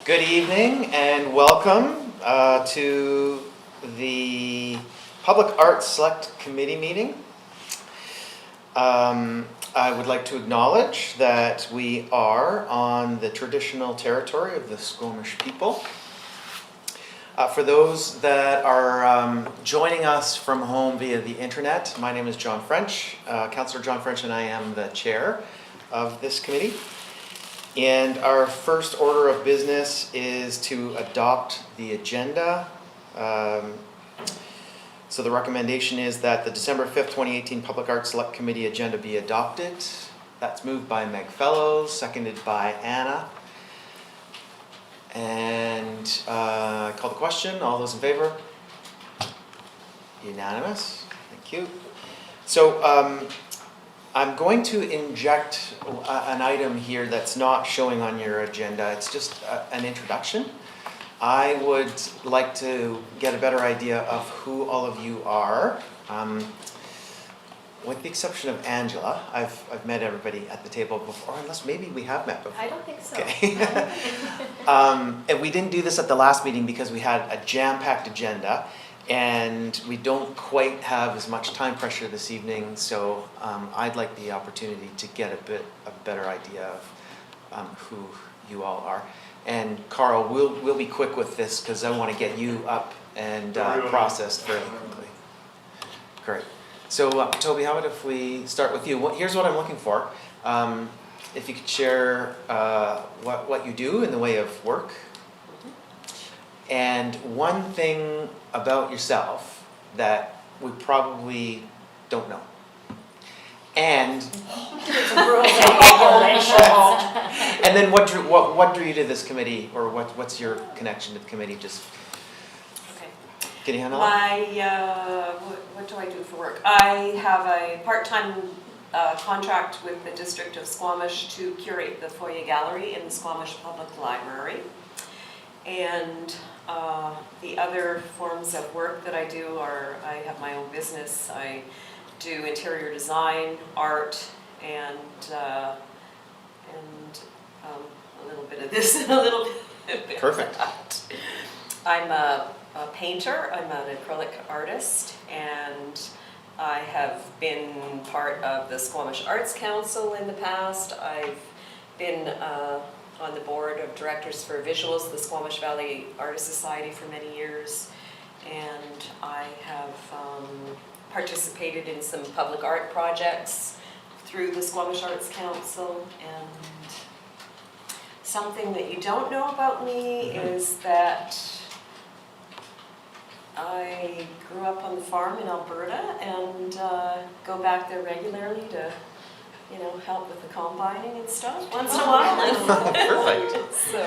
Good evening and welcome to the Public Arts Select Committee meeting. I would like to acknowledge that we are on the traditional territory of the Squamish people. For those that are joining us from home via the internet, my name is John French, Councillor John French, and I am the chair of this committee. And our first order of business is to adopt the agenda. So the recommendation is that the December 5th, 2018 Public Arts Select Committee agenda be adopted. That's moved by Meg Fellows, seconded by Anna. And I call the question. All those in favor? Unanimous. Thank you. So I'm going to inject an item here that's not showing on your agenda. It's just an introduction. I would like to get a better idea of who all of you are. With the exception of Angela, I've met everybody at the table before, unless maybe we have met before. I don't think so. Okay. And we didn't do this at the last meeting because we had a jam-packed agenda and we don't quite have as much time pressure this evening, so I'd like the opportunity to get a better idea of who you all are. And Carl, we'll be quick with this because I want to get you up and processed fairly quickly. Great. So Toby, how about if we start with you? Here's what I'm looking for. If you could share what you do in the way of work. And one thing about yourself that we probably don't know. And and then what drew you to this committee, or what's your connection to the committee? Just okay. Can you handle it? What do I do for work? I have a part-time contract with the District of Squamish to curate the foyer gallery in the Squamish Public Library. And the other forms of work that I do are, I have my own business. I do interior design, art, and a little bit of this, and a little bit Perfect. of that. I'm a painter. I'm an acrylic artist, and I have been part of the Squamish Arts Council in the past. I've been on the board of directors for visuals, the Squamish Valley Artist Society, for many years, and I have participated in some public art projects through the Squamish Arts Council. And something that you don't know about me is that I grew up on the farm in Alberta and go back there regularly to help with the combining and stuff once in a while. Perfect. So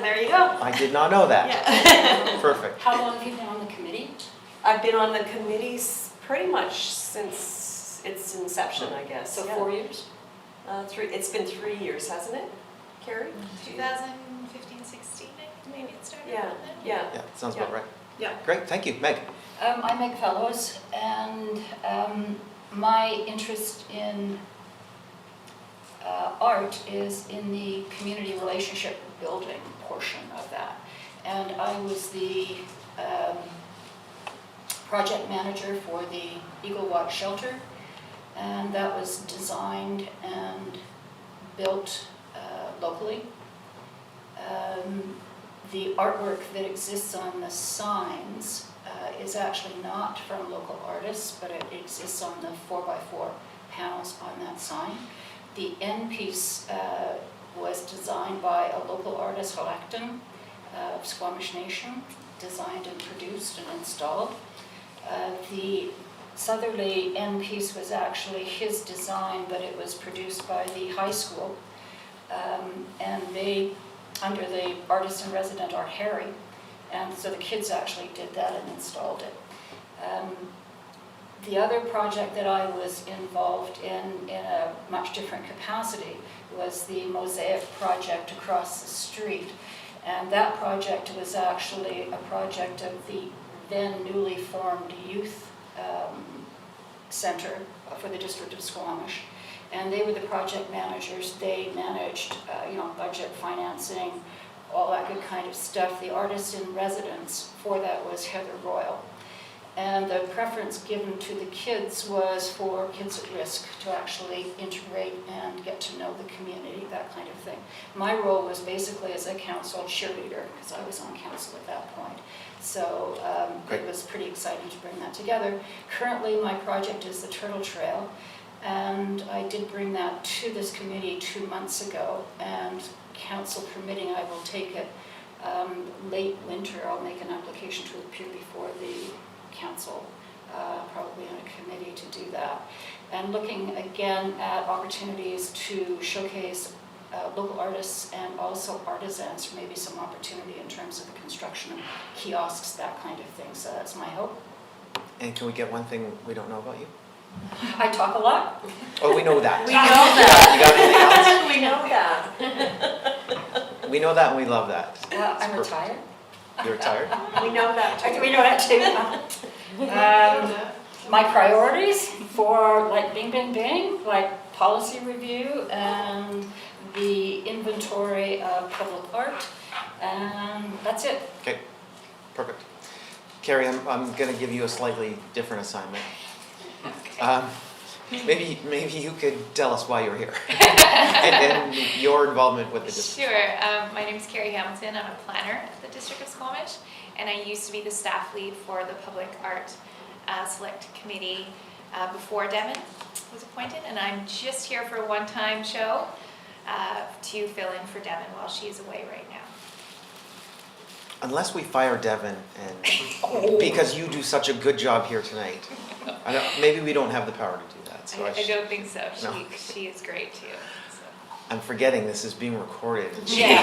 there you go. I did not know that. Yeah. Perfect. How long have you been on the committee? I've been on the committees pretty much since its inception, I guess. So yeah. 4 years? It's been 3 years, hasn't it, Carrie? 2015, 16, maybe it started. Yeah, around then. yeah. Yeah, sounds about right. Yeah. Great, thank you. Meg. I'm Meg Fellows, and my interest in art is in the community relationship building portion of that. And I was the project manager for the Eagle Watch shelter, and that was designed and built locally. The artwork that exists on the signs is actually not from local artists, but it exists on the 4x4 panels on that sign. The end piece was designed by a local artist, Xwu'nekw, of Squamish Nation, designed and produced and installed. The southerly end piece was actually his design, but it was produced by the high school, and they, under the artist in resident, Art Harry, and so the kids actually did that and installed it. The other project that I was involved in a much different capacity was the Mosaic project across the street. And that project was actually a project of the then newly formed youth center for the District of Squamish. And they were the project managers. They managed, budget, financing, all that kind of stuff. The artist in residence for that was Heather Royal. And the preference given to the kids was for kids at risk to actually integrate and get to know the community, that kind of thing. My role was basically as a council cheerleader, because I was on council at that point. So it was pretty exciting to bring that together. Currently, my project is the Turtle Trail, and I did bring that to this committee 2 months ago, and council permitting, I will take it late winter. I'll make an application to appear before the council, probably on a committee to do that. And looking again at opportunities to showcase local artists and also artisans, or maybe some opportunity in terms of the construction of kiosks, that kind of thing. So that's my hope. And can we get one thing we don't know about you? I talk a lot. Oh, we know that. We know that. You got anything else? We know that. We know that and we love that. I'm retired. You're retired? We know that. We know that too. My priorities for like bing, bing, bing, like policy review and the inventory of public art, and that's it. Okay, perfect. Carrie, I'm going to give you a slightly different assignment. Maybe you could tell us why you're here and your involvement with the district. Sure. My name is Carrie Hamilton. I'm a planner at the District of Squamish, and I used to be the staff lead for the Public Art Select Committee before Devin was appointed, and I'm just here for a one-time show to fill in for Devin while she's away right now. Unless we fire Devin, and because you do such a good job here tonight, maybe we don't have the power to do that. So I don't think so. No. She is great too. So. I'm forgetting this is being recorded. Yes.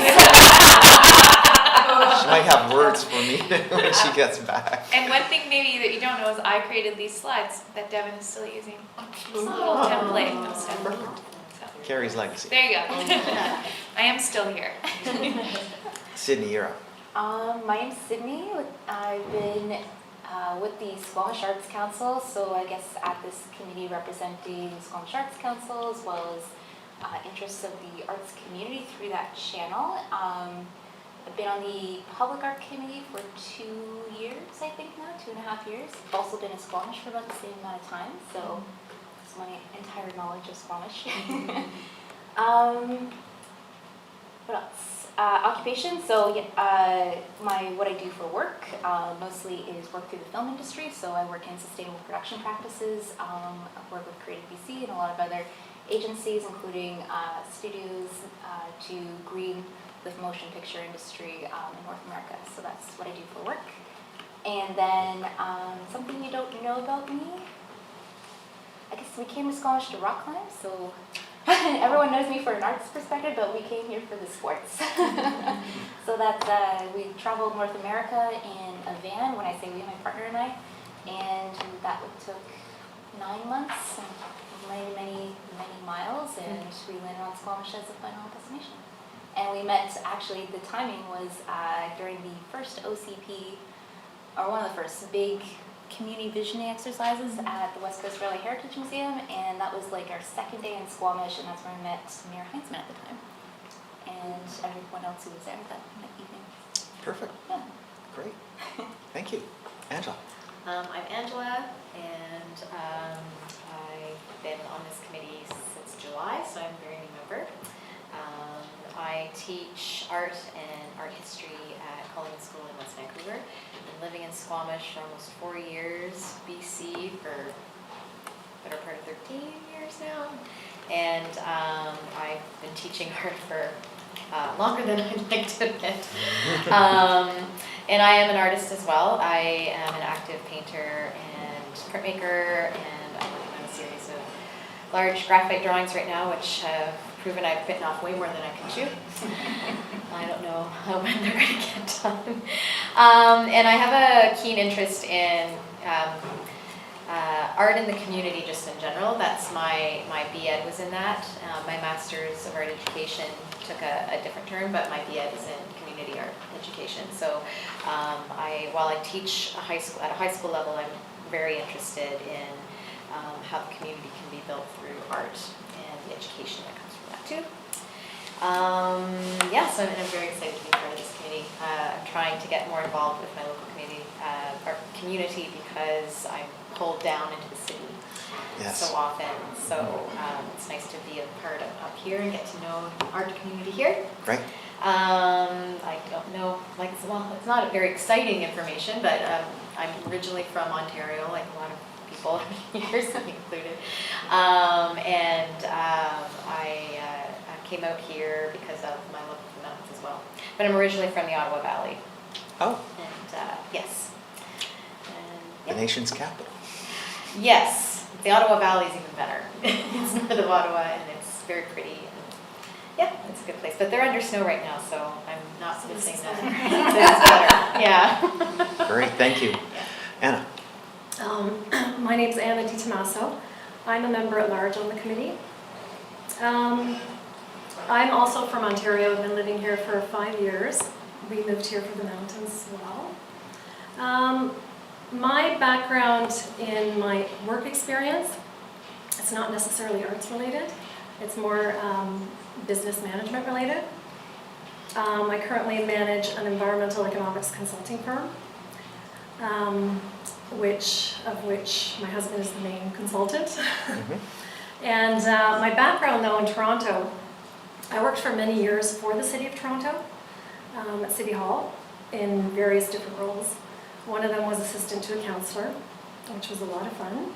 She might have words for me when she gets back. And one thing maybe that you don't know is I created these slides that Devin is still using. It's a little template. So, Carrie's legacy. there you go. I am still here. Sydney, you're up. My name's Sydney. I've been with the Squamish Arts Council, so I guess at this committee representing the Squamish Arts Council as well as interests of the arts community through that channel. I've been on the Public Art Committee for 2 years, I think now, 2.5 years. I've also been in Squamish for about the same amount of time, so that's my entire knowledge of Squamish. What else? Occupation, so what I do for work mostly is work through the film industry, so I work in sustainable production practices, I work with Creative BC and a lot of other agencies, including studios to green with motion picture industry in North America, so that's what I do for work. And then something you don't know about me, I guess we came to Squamish to rock climb, so everyone knows me for an arts perspective, but we came here for the sports. So that's, we traveled North America in a van, when I say we, my partner and I, and that took 9 months, and many miles, and we landed on Squamish as a final destination. And we met, actually, the timing was during the first OCP, or one of the first big community visioning exercises at the West Coast Railway Heritage Museum, and that was like our second day in Squamish, and that's where I met Mayor Heinzman at the time, and everyone else who was there that evening. Perfect. Yeah. Great. Thank you. Angela. I'm Angela, and I've been on this committee since July, so I'm a very new member. I teach art and art history at College School in West Vancouver. I've been living in Squamish for almost 4 years, BC for better part of 13 years now. And I've been teaching art for longer than I'd like to admit. And I am an artist as well. I am an active painter and printmaker, and I'm working on a series of large graphite drawings right now, which have proven I've bitten off way more than I can chew. I don't know when they're going to get done. And I have a keen interest in art in the community just in general. That's my B.Ed was in that. My Master's of Art Education took a different turn, but my B.Ed is in community art education. So while I teach at a high school level, I'm very interested in how the community can be built through art and the education that comes from that too. So I'm very excited to be part of this committee. trying to get more involved with my local community because I'm pulled down into the city Yes. so often. So it's nice to be a part of up here and get to know the art community here. Great. I don't know, like, well, it's not very exciting information, but I'm originally from Ontario, like a lot of people here, so included. I came out here because of my love of the mountains as well. But I'm originally from the Ottawa Valley, Oh, and yes. the And, nation's capital. yes, the Ottawa Valley is even better. It's north of Ottawa, and it's very pretty. And yeah, it's a good place. But they're under snow right now, so I'm not missing that. That's better. Yeah. Great, thank you. Anna? My name's Anna DiTomaso. I'm a member at large on the committee. I'm also from Ontario. I've been living here for 5 years. We moved here for the mountains as well. My background in my work experience, it's not necessarily arts related. It's more business management related. I currently manage an environmental economics consulting firm, which my husband is the main consultant. Mm-hmm. And my background though in Toronto, I worked for many years for the City of Toronto at City Hall in various different roles. One of them was assistant to a councillor, which was a lot of fun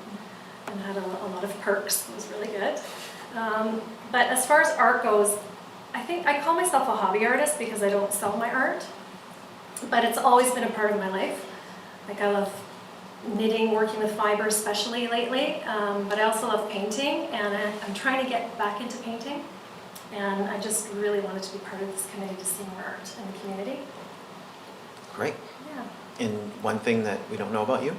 and had a lot of perks. It was really good. But as far as art goes, I think I call myself a hobby artist because I don't sell my art, but it's always been a part of my life. Like I love knitting, working with fiber especially lately, but I also love painting, and I'm trying to get back into painting, and I just really wanted to be part of this committee to see more art in the community. Great. Yeah. And one thing that we don't know about you?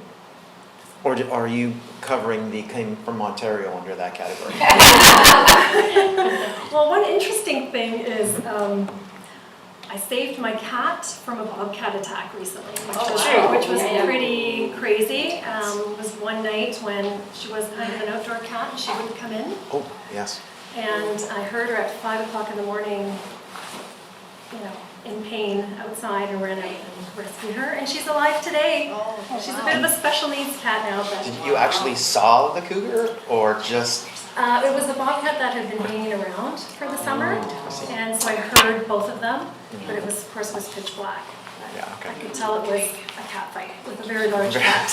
Or are you covering the came from Ontario under that category? Well, one interesting thing is I saved my cat from a bobcat attack recently, which was pretty crazy. It was one night when she was kind of an outdoor cat and she wouldn't come in. Oh, yes. And I heard her at 5 o'clock in the morning, in pain outside, and ran out and rescued her. And she's alive today. She's a bit of a special needs cat now. But Did you actually saw the cougar or just? it was a bobcat that had been hanging around for the summer, and so I heard both of them, but it was, of course, was pitch black. Yeah, okay. I could tell it was a cat fight with a very large cat.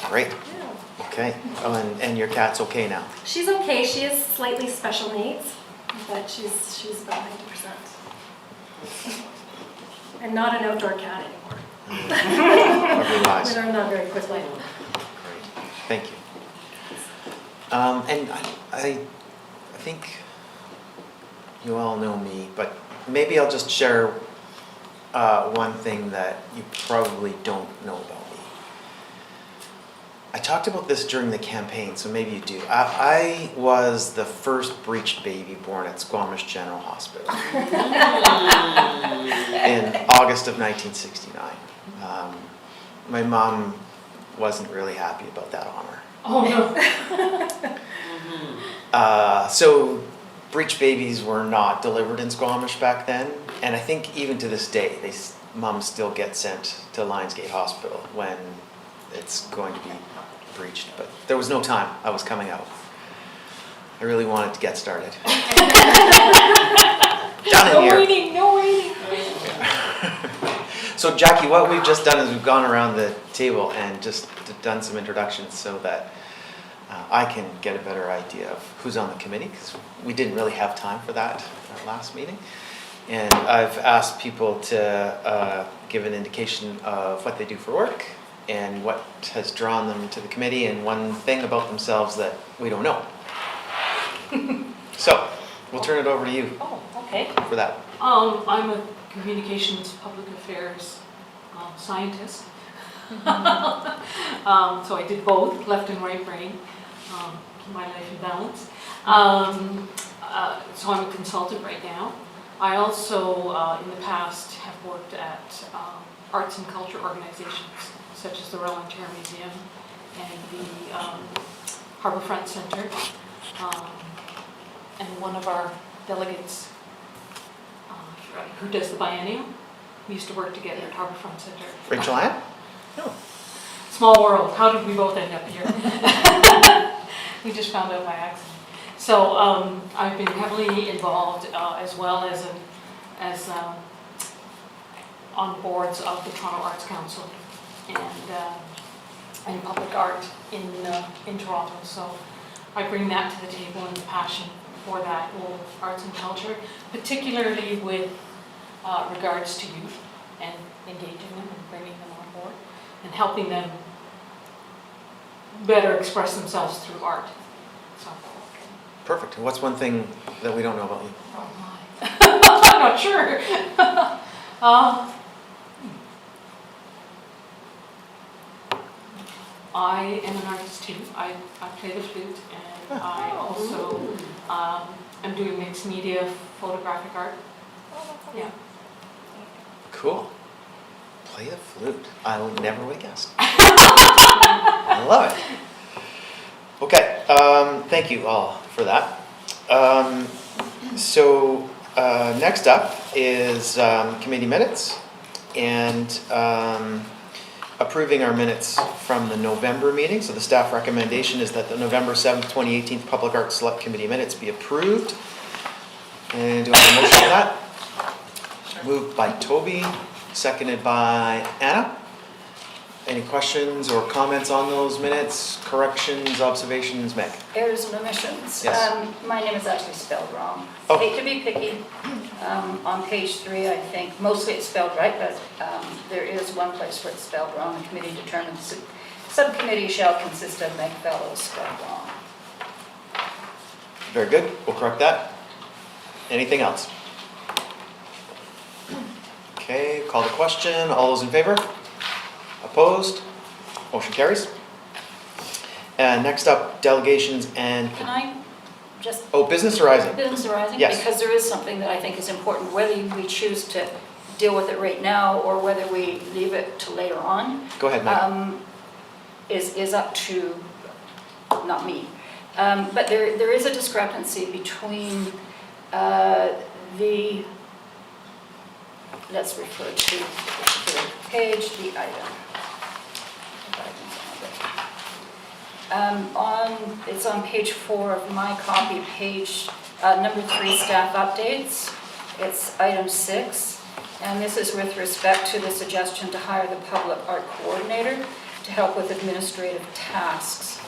Great. Yeah. Okay. Oh, and your cat's okay now? She's okay. She is slightly special needs, but she's about 90%. And not an outdoor cat anymore. I realize. We learned that very quickly. Great. Thank you. And I think you all know me, but maybe I'll just share one thing that you probably don't know about me. I talked about this during the campaign, so maybe you do. I was the first breached baby born at Squamish General Hospital in August of 1969. My mom wasn't really happy about that honor. Oh, no. So breech babies were not delivered in Squamish back then, and I think even to this day, moms still get sent to Lionsgate Hospital when it's going to be breached, but there was no time. I was coming out. I really wanted to get started. Down in here. No waiting. So Jackie, what we've just done is we've gone around the table and just done some introductions so that I can get a better idea of who's on the committee, because we didn't really have time for that at our last meeting. And I've asked people to give an indication of what they do for work and what has drawn them to the committee, and one thing about themselves that we don't know. So we'll turn it over to you Oh, okay. for that. I'm a communications, public affairs scientist. So I did both, left and right brain, keep my life in balance. So I'm a consultant right now. I also, in the past, have worked at arts and culture organizations, such as the Royal Ontario Museum and the Harbourfront Centre. And one of our delegates who does the biennium. We used to work together at Harbour Front Centre. Rachel Ann? Small world, how did we both end up here? We just found out by accident. So I've been heavily involved as well as on boards of the Toronto Arts Council and public art in Toronto. So I bring that to the table and the passion for that whole arts and culture, particularly with regards to youth and engaging them and bringing them on board and helping them better express themselves through art. So. Perfect. And what's one thing that we don't know about you? Oh my. I'm not sure. I am an artist too. I play the flute, and I also am doing mixed media photographic art. Yeah. Cool. Play the flute. I would never would have guessed. I love it. Okay, thank you all for that. So next up is committee minutes and approving our minutes from the November meeting. So the staff recommendation is that the November 7th, 2018 Public Arts Select Committee minutes be approved. And do I have a motion for that? Moved by Toby, seconded by Anna. Any questions or comments on those minutes, corrections, observations, Meg? Errors and omissions. Yes. My name is actually spelled wrong. Oh. Hate to be picky. On page 3, I think, mostly it's spelled right, but there is one place where it's spelled wrong. The committee determines the subcommittee shall consist of Meg Fellows, spelled wrong. Very good, we'll correct that. Anything else? Okay, call the question. All those in favor? Opposed? Motion carries. And next up, delegations and, Can I just, oh, business arising. business arising? Yes. Because there is something that I think is important, whether we choose to deal with it right now or whether we leave it to later on. Go ahead, Meg. Is up to, not me. But there is a discrepancy between the, let's refer to the page, the item. It's on page 4 of my copy, page number 3, staff updates. It's item 6, and this is with respect to the suggestion to hire the public art coordinator to help with administrative tasks.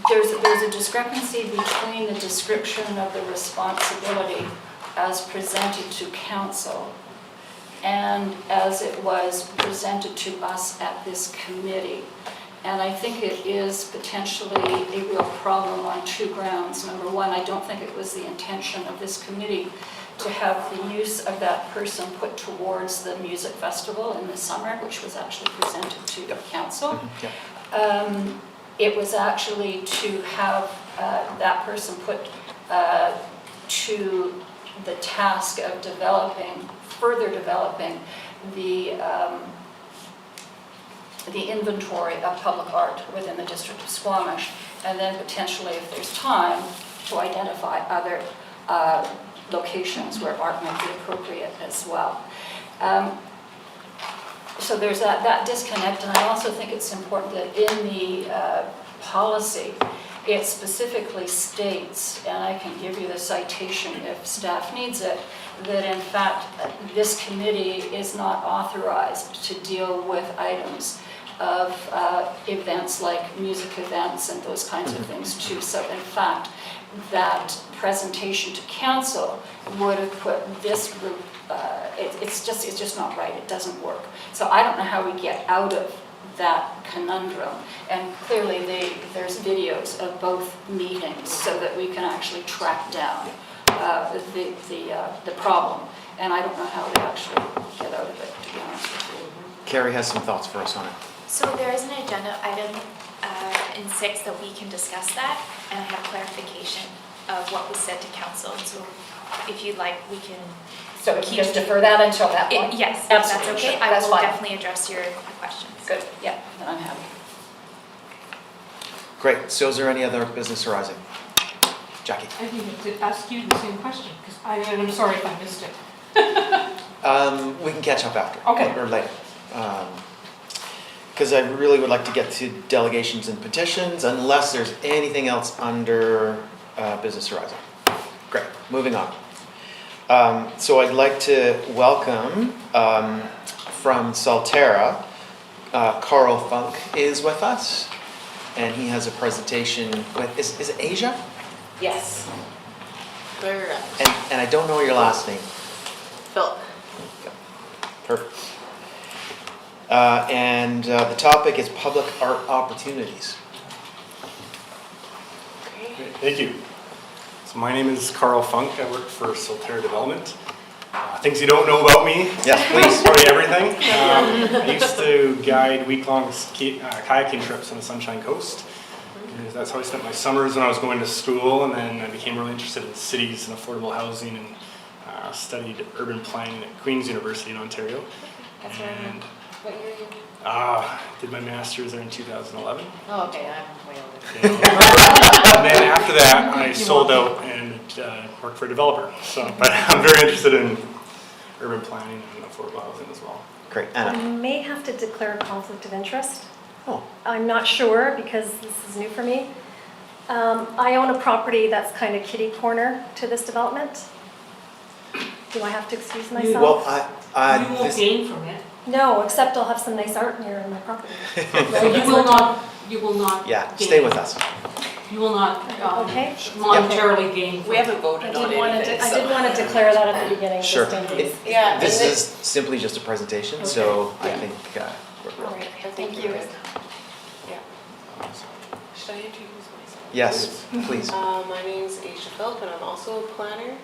There's a discrepancy between the description of the responsibility as presented to council and as it was presented to us at this committee. And I think it is potentially a real problem on 2 grounds. Number one, I don't think it was the intention of this committee to have the use of that person put towards the music festival in the summer, which was actually presented to the council. It was actually to have that person put to the task of further developing the inventory of public art within the district of Squamish, and then potentially, if there's time, to identify other locations where art might be appropriate as well. So there's that disconnect, and I also think it's important that in the policy, it specifically states, and I can give you the citation if staff needs it, that in fact this committee is not authorized to deal with items of events like music events and those kinds of things too. So in fact, that presentation to council would have put this group, it's just not right, it doesn't work. So I don't know how we get out of that conundrum, and clearly there's videos of both meetings so that we can actually track down the problem, and I don't know how to actually get out of it, to be honest with you. Carrie has some thoughts for us on it. So there is an agenda item in 6 that we can discuss that, and I have clarification of what was said to council. So if you'd like, we can. So we can just defer that until that point? Yes, if Absolutely, that's okay. sure. I That's will fine. definitely address your questions. Good, yeah, then I'm happy. Great, so is there any other business arising? Jackie. I think to ask you the same question, because I'm sorry if I missed it. We can catch up after. Okay. Or later. Because I really would like to get to delegations and petitions unless there's anything else under Business Horizon. Great, moving on. So I'd like to welcome from Solterra, Carl Funk is with us. And he has a presentation with, is it Asia? Yes. Correct. And I don't know your last name. Philip. Perfect. And the topic is public art opportunities. Great. Thank you. So my name is Carl Funk. I work for Solterra Development. Things you don't know about me. Yes, please. Probably everything. I used to guide week-long kayaking trips on the Sunshine Coast. And that's how I spent my summers when I was going to school, and then I became really interested in cities and affordable housing, and studied urban planning at Queen's University in Ontario. That's where I'm. And What year are you? did my master's there in 2011. Oh, okay, I'm way older. And then after that, I sold out and worked for a developer. So, but I'm very interested in urban planning and affordable housing as well. Great, I Anna. may have to declare a conflict of interest. Oh, I'm not sure because this is new for me. I own a property that's kind of kitty corner to this development. Do I have to excuse myself? well, You won't this, gain from it. No, except I'll have some nice art near in my property. So you will not yeah, gain. stay with us. You will not Okay. monetarily gain from We it. haven't I voted on did want anything, to, I so. did want to declare that at the beginning, Sure. just in case. Yeah. This and is simply just a presentation, so I think we're All right, I think thank you're you. good. Should I introduce myself? yes, please. My name's Aisha Philip, and I'm also a planner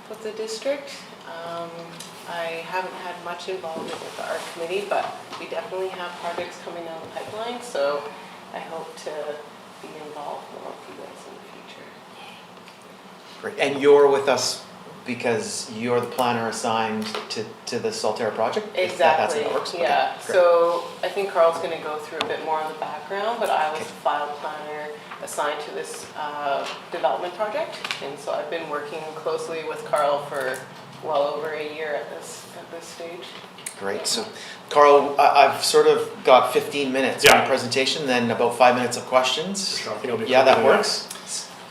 with the district. I haven't had much involvement with the art committee, but we definitely have projects coming down the pipeline, so I hope to be involved more with you guys in the future. Great. And you're with us because you're the planner assigned to the Solterra project? That's Exactly, how it works? Okay, yeah. great. So I think Carl's going to go through a bit more of the background, but I was Okay. a file planner assigned to this development project. And so I've been working closely with Carl for well over a year at this stage. Great. So, Carl, I've sort of got 15 minutes for Yeah. the presentation, then about 5 minutes of questions. For sure. I think I'll be Yeah, quicker that than works.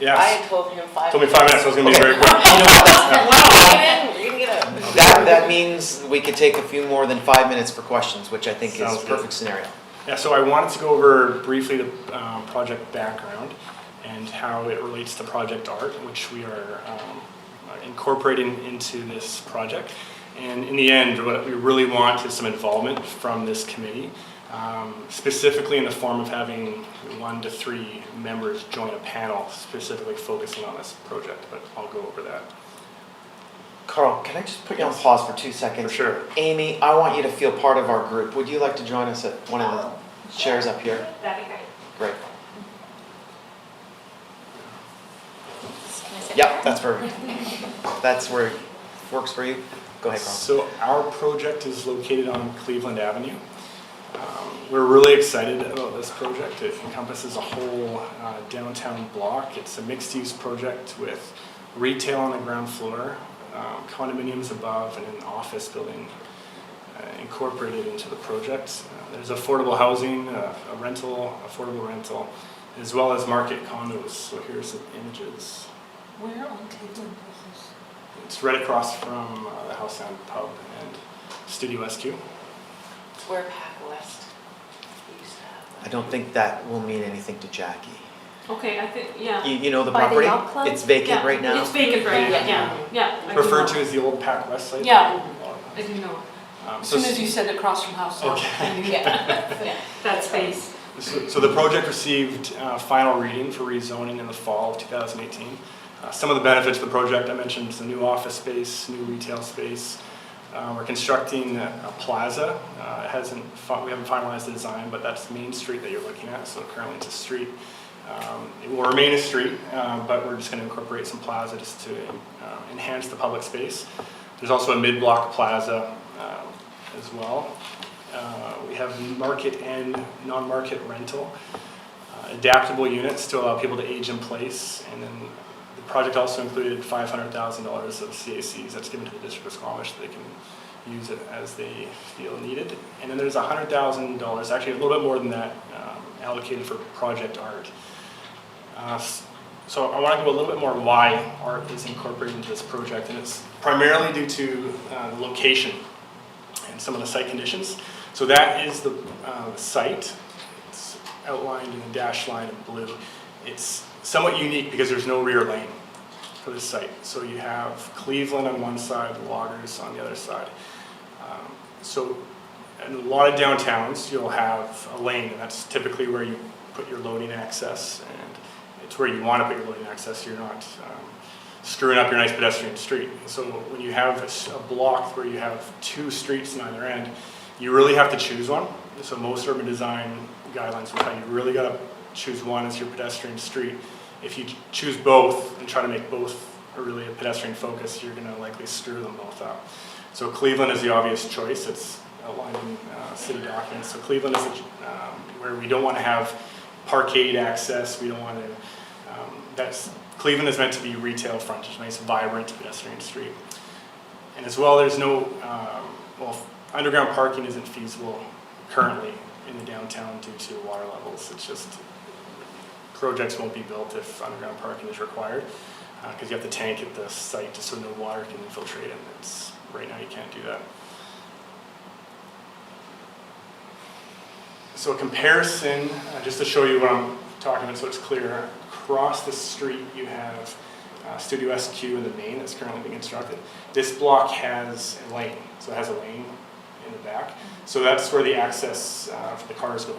I Yes. had told him 5 Told me 5 minutes. I was going to be very quick. We're gonna get up. That means we could take a few more than 5 minutes for questions, which I think is Sounds a good. perfect scenario. Yeah, so I wanted to go over briefly the project background and how it relates to project art, which we are incorporating into this project. And in the end, what we really want is some involvement from this committee, specifically in the form of having 1 to 3 members join a panel specifically focusing on this project, but I'll go over that. Carl, can I just put you on pause for 2 seconds? For sure. Amy, I want you to feel part of our group. Would you like to join us at one of the chairs up here? That'd be great. Great. Can I sit Yep, there? that's perfect. That's where it works for you. Go ahead, Carl. So our project is located on Cleveland Avenue. We're really excited about this project. It encompasses a whole downtown block. It's a mixed-use project with retail on the ground floor, condominiums above, and an office building incorporated into the project. There's affordable housing, affordable rental, as well as market condos. So here's some images. Where on Cleveland is this? It's right across from the House and Pub and Studio SQ. It's where Pac West used to have. I don't think that will mean anything to Jackie. Okay, I think, yeah. You know the By the property? yacht club? It's vacant Yeah, right now? It's vacant right now, Yeah. yeah. I do Referred know. to as the old Pac West site? Yeah. I do know. So, As soon as you said across from House, I knew Yeah. that space. so the project received final reading for rezoning in the fall of 2018. Some of the benefits of the project I mentioned: the new office space, new retail space. We're constructing a plaza. We haven't finalized the design, but that's Main Street that you're looking at. So currently it's a street. It will remain a street, but we're just going to incorporate some plaza just to enhance the public space. There's also a mid-block plaza as well. We have market and non-market rental, adaptable units to allow people to age in place, and then the project also included $500,000 of CACs that's given to the District of Squamish so they can use it as they feel needed. And then there's $100,000, actually a little bit more than that, allocated for project art. So I want to go a little bit more why art is incorporated into this project, and it's primarily due to the location and some of the site conditions. So that is the site. It's outlined in a dashed line in blue. It's somewhat unique because there's no rear lane for this site. So you have Cleveland on one side, Loggers on the other side. So in a lot of downtowns, you'll have a lane, and that's typically where you put your loading access, and it's where you want to put your loading access. You're not screwing up your nice pedestrian street. So when you have a block where you have two streets on either end, you really have to choose one. So most urban design guidelines will tell you really got to choose one as your pedestrian street. If you choose both and try to make both really a pedestrian focus, you're going to likely screw them both up. So Cleveland is the obvious choice. It's outlined in city documents. So Cleveland is where we don't want to have parkade access. We don't want to. Cleveland is meant to be retail frontage, nice, vibrant pedestrian street. And as well, there's no underground parking isn't feasible currently in the downtown due to water levels. It's just projects won't be built if underground parking is required because you have to tank at the site just so no water can infiltrate, and right now you can't do that. So a comparison, just to show you what I'm talking about so it's clear, across the street you have Studio SQ in the main that's currently being constructed. This block has a lane, so it has a lane in the back. So that's where the access for the cars go.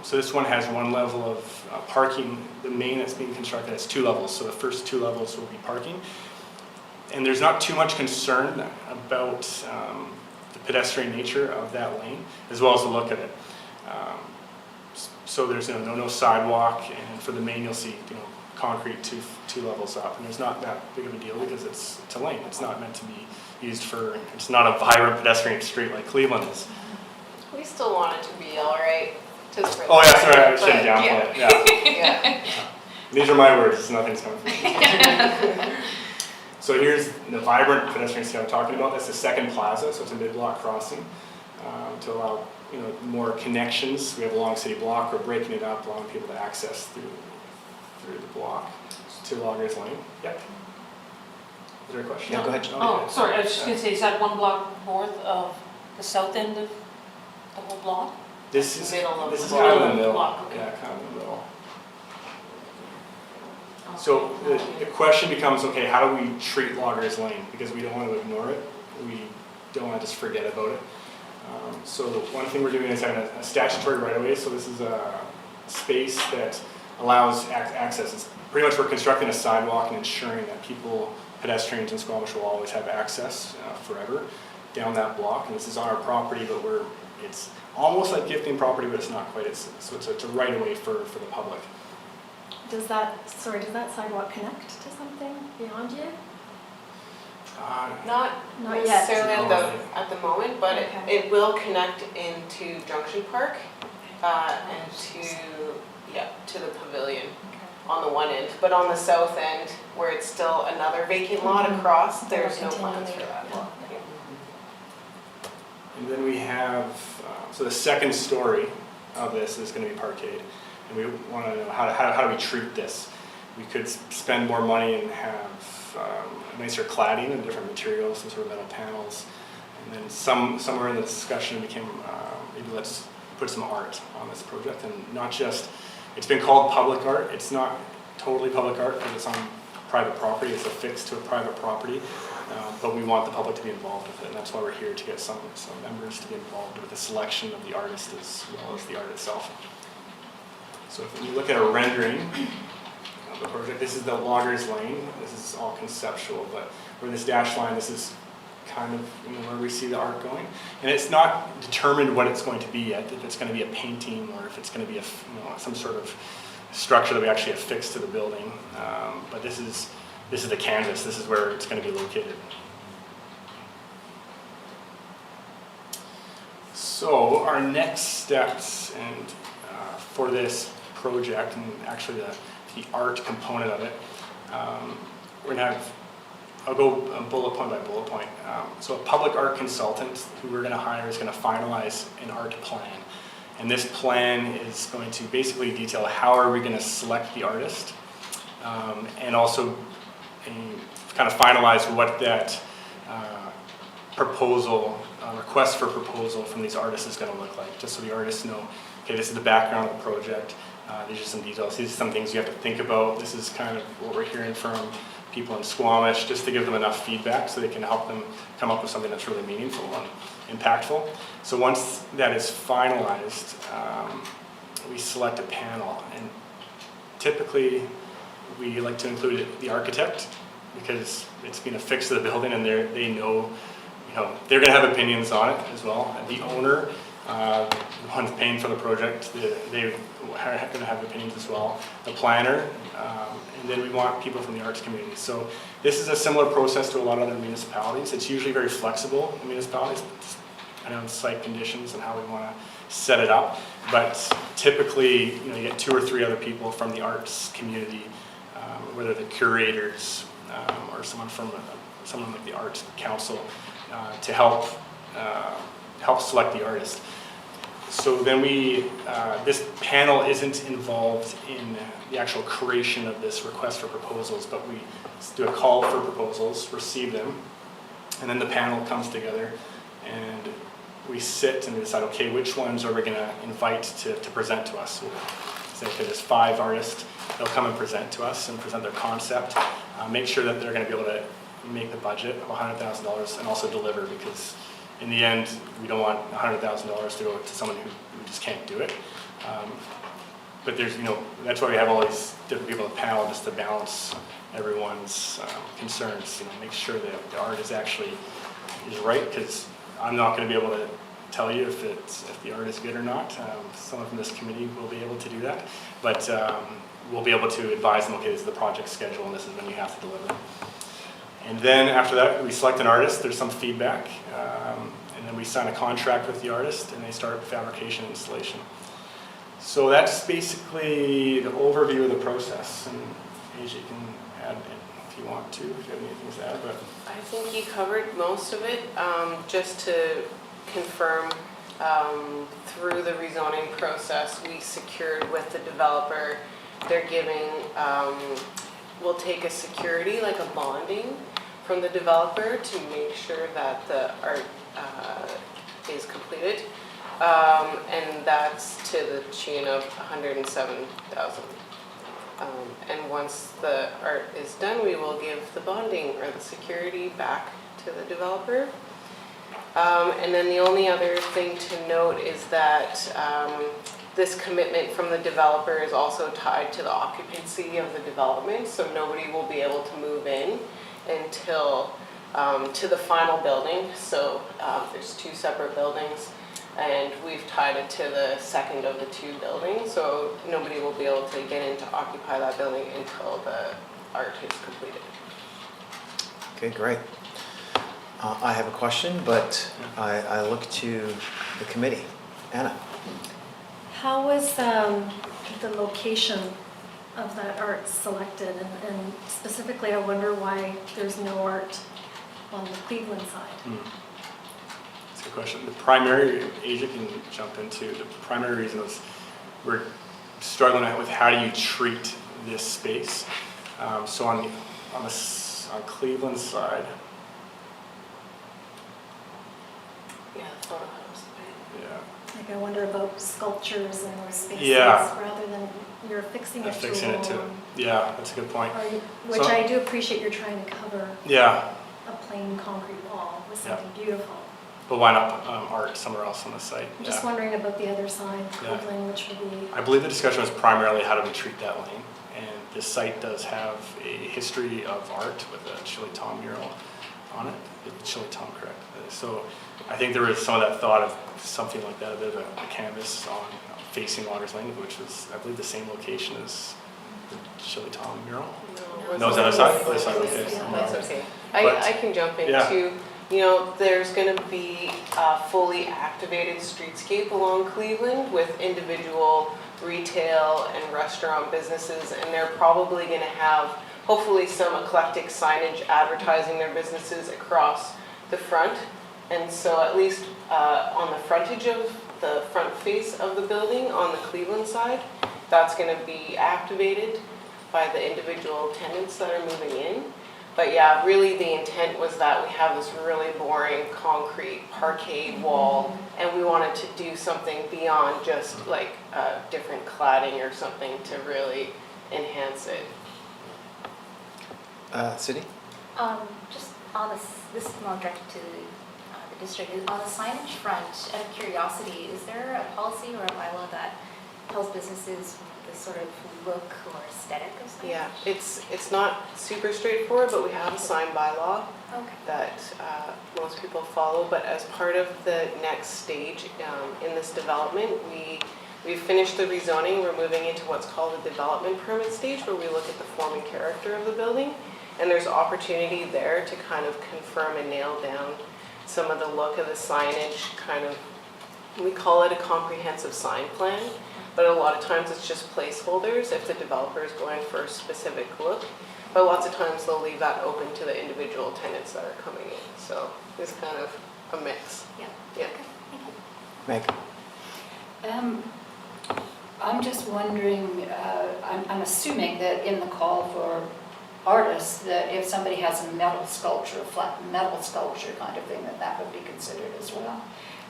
So this one has one level of parking. The main that's being constructed has two levels, so the first two levels will be parking. And there's not too much concern about the pedestrian nature of that lane, as well as the look of it. So there's no sidewalk, and for the main you'll see concrete two levels up, and there's not that big of a deal because it's a lane. It's not meant to be used for. It's not a vibrant pedestrian street like Cleveland is. We still want it to be all right. Just for Oh yeah, sorry, I but shouldn't downplay it. Yeah. Yeah. These are my words. Nothing's coming from me. So here's the vibrant pedestrian street I'm talking about. That's the second plaza, so it's a mid-block crossing to allow more connections. We have a long city block. We're breaking it up, allowing people to access through the block to Loggers Lane. Yep. Is there a question? Yeah, go ahead. Oh, sorry, I was just going to say, is that one block north of the south end of the whole block? This is Middle of this the is kind of in the block. middle. Block, okay. Yeah, kind of in the middle. So the question becomes, okay, how do we treat Loggers Lane? Because we don't want to ignore it. We don't want to just forget about it. So one thing we're doing is having a statutory right-of-way. So this is a space that allows access. It's pretty much we're constructing a sidewalk and ensuring that pedestrians in Squamish will always have access forever down that block. And this is on our property, but it's almost like gifting property, but it's not quite. So it's a right-of-way for the public. Does that sidewalk connect to something beyond you? Not Not yet. necessarily at the moment, but Okay. it will connect into Junction Park and to the pavilion on the one end. But on the south end, where it's still another vacant lot across, there's no plans for that. Yeah. And then we have, so the second story of this is going to be parkade. And we want to know how do we treat this? We could spend more money and have nicer cladding and different materials, some sort of metal panels. And then somewhere in the discussion it became, maybe let's put some art on this project. And not just, it's been called public art. It's not totally public art because it's on private property. It's affixed to a private property. But we want the public to be involved with it. And that's why we're here, to get some members to be involved with the selection of the artist as well as the art itself. So if you look at a rendering of the project, this is the Loggers Lane. This is all conceptual, but where this dashed line, this is kind of where we see the art going. And it's not determined what it's going to be yet, if it's going to be a painting or if it's going to be some sort of structure that we actually affix to the building. But this is the canvas. This is where it's going to be located. So our next steps for this project, and actually the art component of it, we're gonna have, I'll go bullet point by bullet point. So a public art consultant who we're gonna hire is gonna finalize an art plan. And this plan is going to basically detail how are we gonna select the artist, and also kind of finalize what that proposal, request for proposal from these artists is gonna look like, just so the artists know, okay, this is the background of the project, these are some details, these are some things you have to think about, this is kind of what we're hearing from people in Squamish, just to give them enough feedback so they can help them come up with something that's really meaningful and impactful. So once that is finalized, we select a panel, and typically we like to include the architect because it's been affixed to the building and they know, they're going to have opinions on it as well. And the owner, the one paying for the project, they're going to have opinions as well. The planner, and then we want people from the arts community. So this is a similar process to a lot of other municipalities. It's usually very flexible in municipalities, depending on site conditions and how we want to set it up. But typically, you get 2 or 3 other people from the arts community, whether they're curators or someone like the Arts Council, to help select the artist. So then this panel isn't involved in the actual creation of this request for proposals, but we do a call for proposals, receive them, and then the panel comes together and we sit and we decide, okay, which ones are we going to invite to present to us? We'll say, okay, there's 5 artists, they'll come and present to us and present their concept, make sure that they're going to be able to make the budget of $100,000 and also deliver, because in the end, we don't want $100,000 to go to someone who just can't do it. But there's, that's why we have all these different people on the panel, just to balance everyone's concerns. Make sure that the art is right, because I'm not going to be able to tell you if the art is good or not. Someone from this committee will be able to do that, but we'll be able to advise them, okay, this is the project schedule and this is when you have to deliver. And then after that, we select an artist, there's some feedback, and then we sign a contract with the artist and they start fabrication and installation. So that's basically the overview of the process, and AJ can add if you want to, if you have anything to add. But I think you covered most of it. Just to confirm, through the rezoning process, we secured with the developer, they're giving, we'll take a security, like a bonding, from the developer to make sure that the art is completed. And that's to the tune of $107,000. And once the art is done, we will give the bonding or the security back to the developer. And then the only other thing to note is that this commitment from the developer is also tied to the occupancy of the development, so nobody will be able to move in until to the final building. So there's 2 separate buildings, and we've tied it to the second of the 2 buildings, so nobody will be able to get in to occupy that building until the art is completed. Okay, great. I have a question, but I look to the committee. Anna. How was the location of that art selected? And specifically, I wonder why there's no art on the Cleveland side. That's a good question. The primary, Asia can jump into, the primary reason was we're struggling with how do you treat this space. So on Cleveland side, Yeah, the photo house. yeah. Like I wonder about sculptures in those spaces rather than you're fixing it to a wall. Yeah, that's a good point. Which I do appreciate you're trying to cover Yeah, a plain concrete wall with something beautiful. but why not art somewhere else on the site? I'm just wondering about the other side, Cleveland, which would be... I believe the discussion was primarily how do we treat that lane, and this site does have a history of art with a Chili Tom mural on it. Chili Tom, correct. So I think there was some of that thought of something like that, a bit of a canvas on facing Loggers Lane, which was, I believe, the same location as the Chili Tom mural. No, is that aside? Okay. That's okay. I can jump in too. There's going to be a fully activated streetscape along Cleveland with individual retail and restaurant businesses, and they're probably going to have hopefully some eclectic signage advertising their businesses across the front. And so at least on the frontage of the front face of the building on the Cleveland side, that's going to be activated by the individual tenants that are moving in. But yeah, really the intent was that we have this really boring concrete parkade wall, and we wanted to do something beyond just like different cladding or something to really enhance it. City? Just on this is more directed to the district. On the signage front, out of curiosity, is there a policy or a bylaw that tells businesses the sort of look or aesthetic of signage? Yeah, it's not super straightforward, but we have a sign bylaw Okay. that most people follow. But as part of the next stage in this development, we've finished the rezoning. We're moving into what's called a development permit stage, where we look at the form and character of the building. And there's opportunity there to kind of confirm and nail down some of the look of the signage, kind of, we call it a comprehensive sign plan, but a lot of times it's just placeholders if the developer is going for a specific look. But lots of times they'll leave that open to the individual tenants that are coming in. So it's kind of a mix. Yeah. Yeah. Thank you. Meg? I'm just wondering, I'm assuming that in the call for artists, that if somebody has a metal sculpture, a flat metal sculpture kind of thing, that would be considered as well.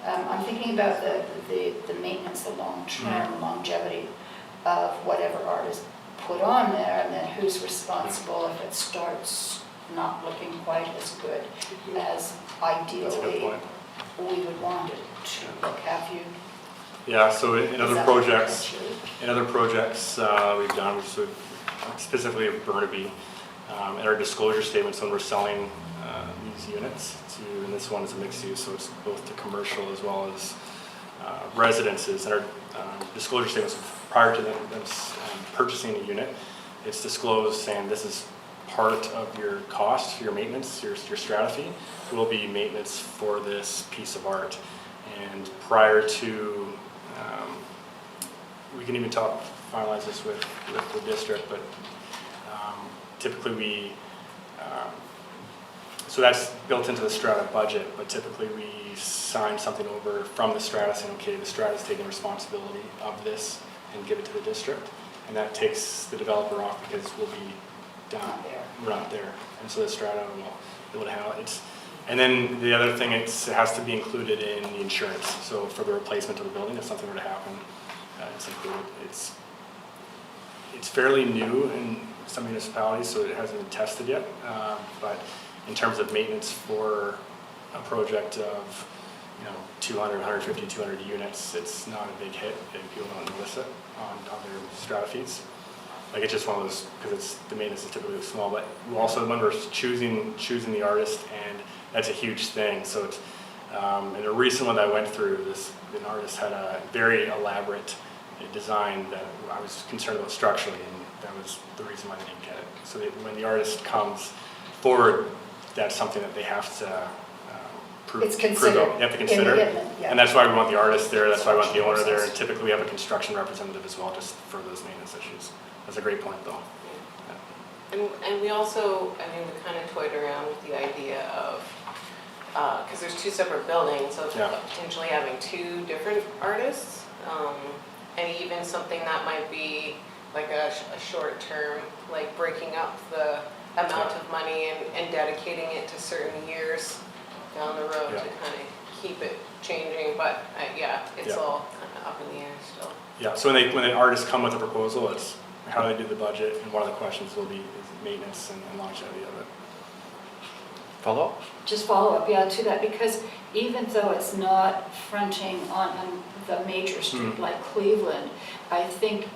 I'm thinking about the maintenance, the long-term longevity of whatever art is put on there, and then who's responsible if it starts not looking quite as good as That's a good ideally point. we would want it to look. Have you? Yeah, so in other is that projects, potentially? we've done, so specifically of Burnaby, in our disclosure statements when we're selling these units to, and this one is a mixed use, so it's both to commercial as well as residences. And our disclosure statements prior to them purchasing a unit, it's disclosed saying this is part of your cost, your maintenance, your strata fee will be maintenance for this piece of art. And prior to, we can even finalize this with the district, but typically we, so that's built into the strata budget, but typically we sign something over from the strata saying, okay, the strata's taking responsibility of this and give it to the district. And that takes the developer off because we'll be done. We're not there. And so the strata will be able to handle it. And then the other thing, it has to be included in the insurance. So for the replacement of the building, if something were to happen, it's included. It's fairly new in some municipalities, so it hasn't been tested yet. But in terms of maintenance for a project of 200, 150, 200 units, it's not a big hit if people don't notice it on their strata fees. Like, it's just one of those, because the maintenance is typically small, but we also, when we're choosing the artist, and that's a huge thing. So it's, in a recent one that I went through, an artist had a very elaborate design that I was concerned about structurally, and that was the reason why they didn't get it. So when the artist comes forward, that's something that they have to prove. It's considered. You have to consider. Yeah. And that's why we want the artist there, that's why we want the owner there, and typically we have a construction representative as well, just for those maintenance issues. That's a great point, though. And we also, we kind of toyed around with the idea of, because there's two separate buildings, so potentially having two different artists, and even something that might be like a short term, like breaking up the amount of money and dedicating it to certain years down the road to kind of keep it changing. But it's all kind of up in the air still. Yeah, so when the artists come with a proposal, it's how they do the budget, and one of the questions will be is maintenance and longevity of it. Follow up? Just follow up, to that, because even though it's not fronting on the major street like Cleveland, I think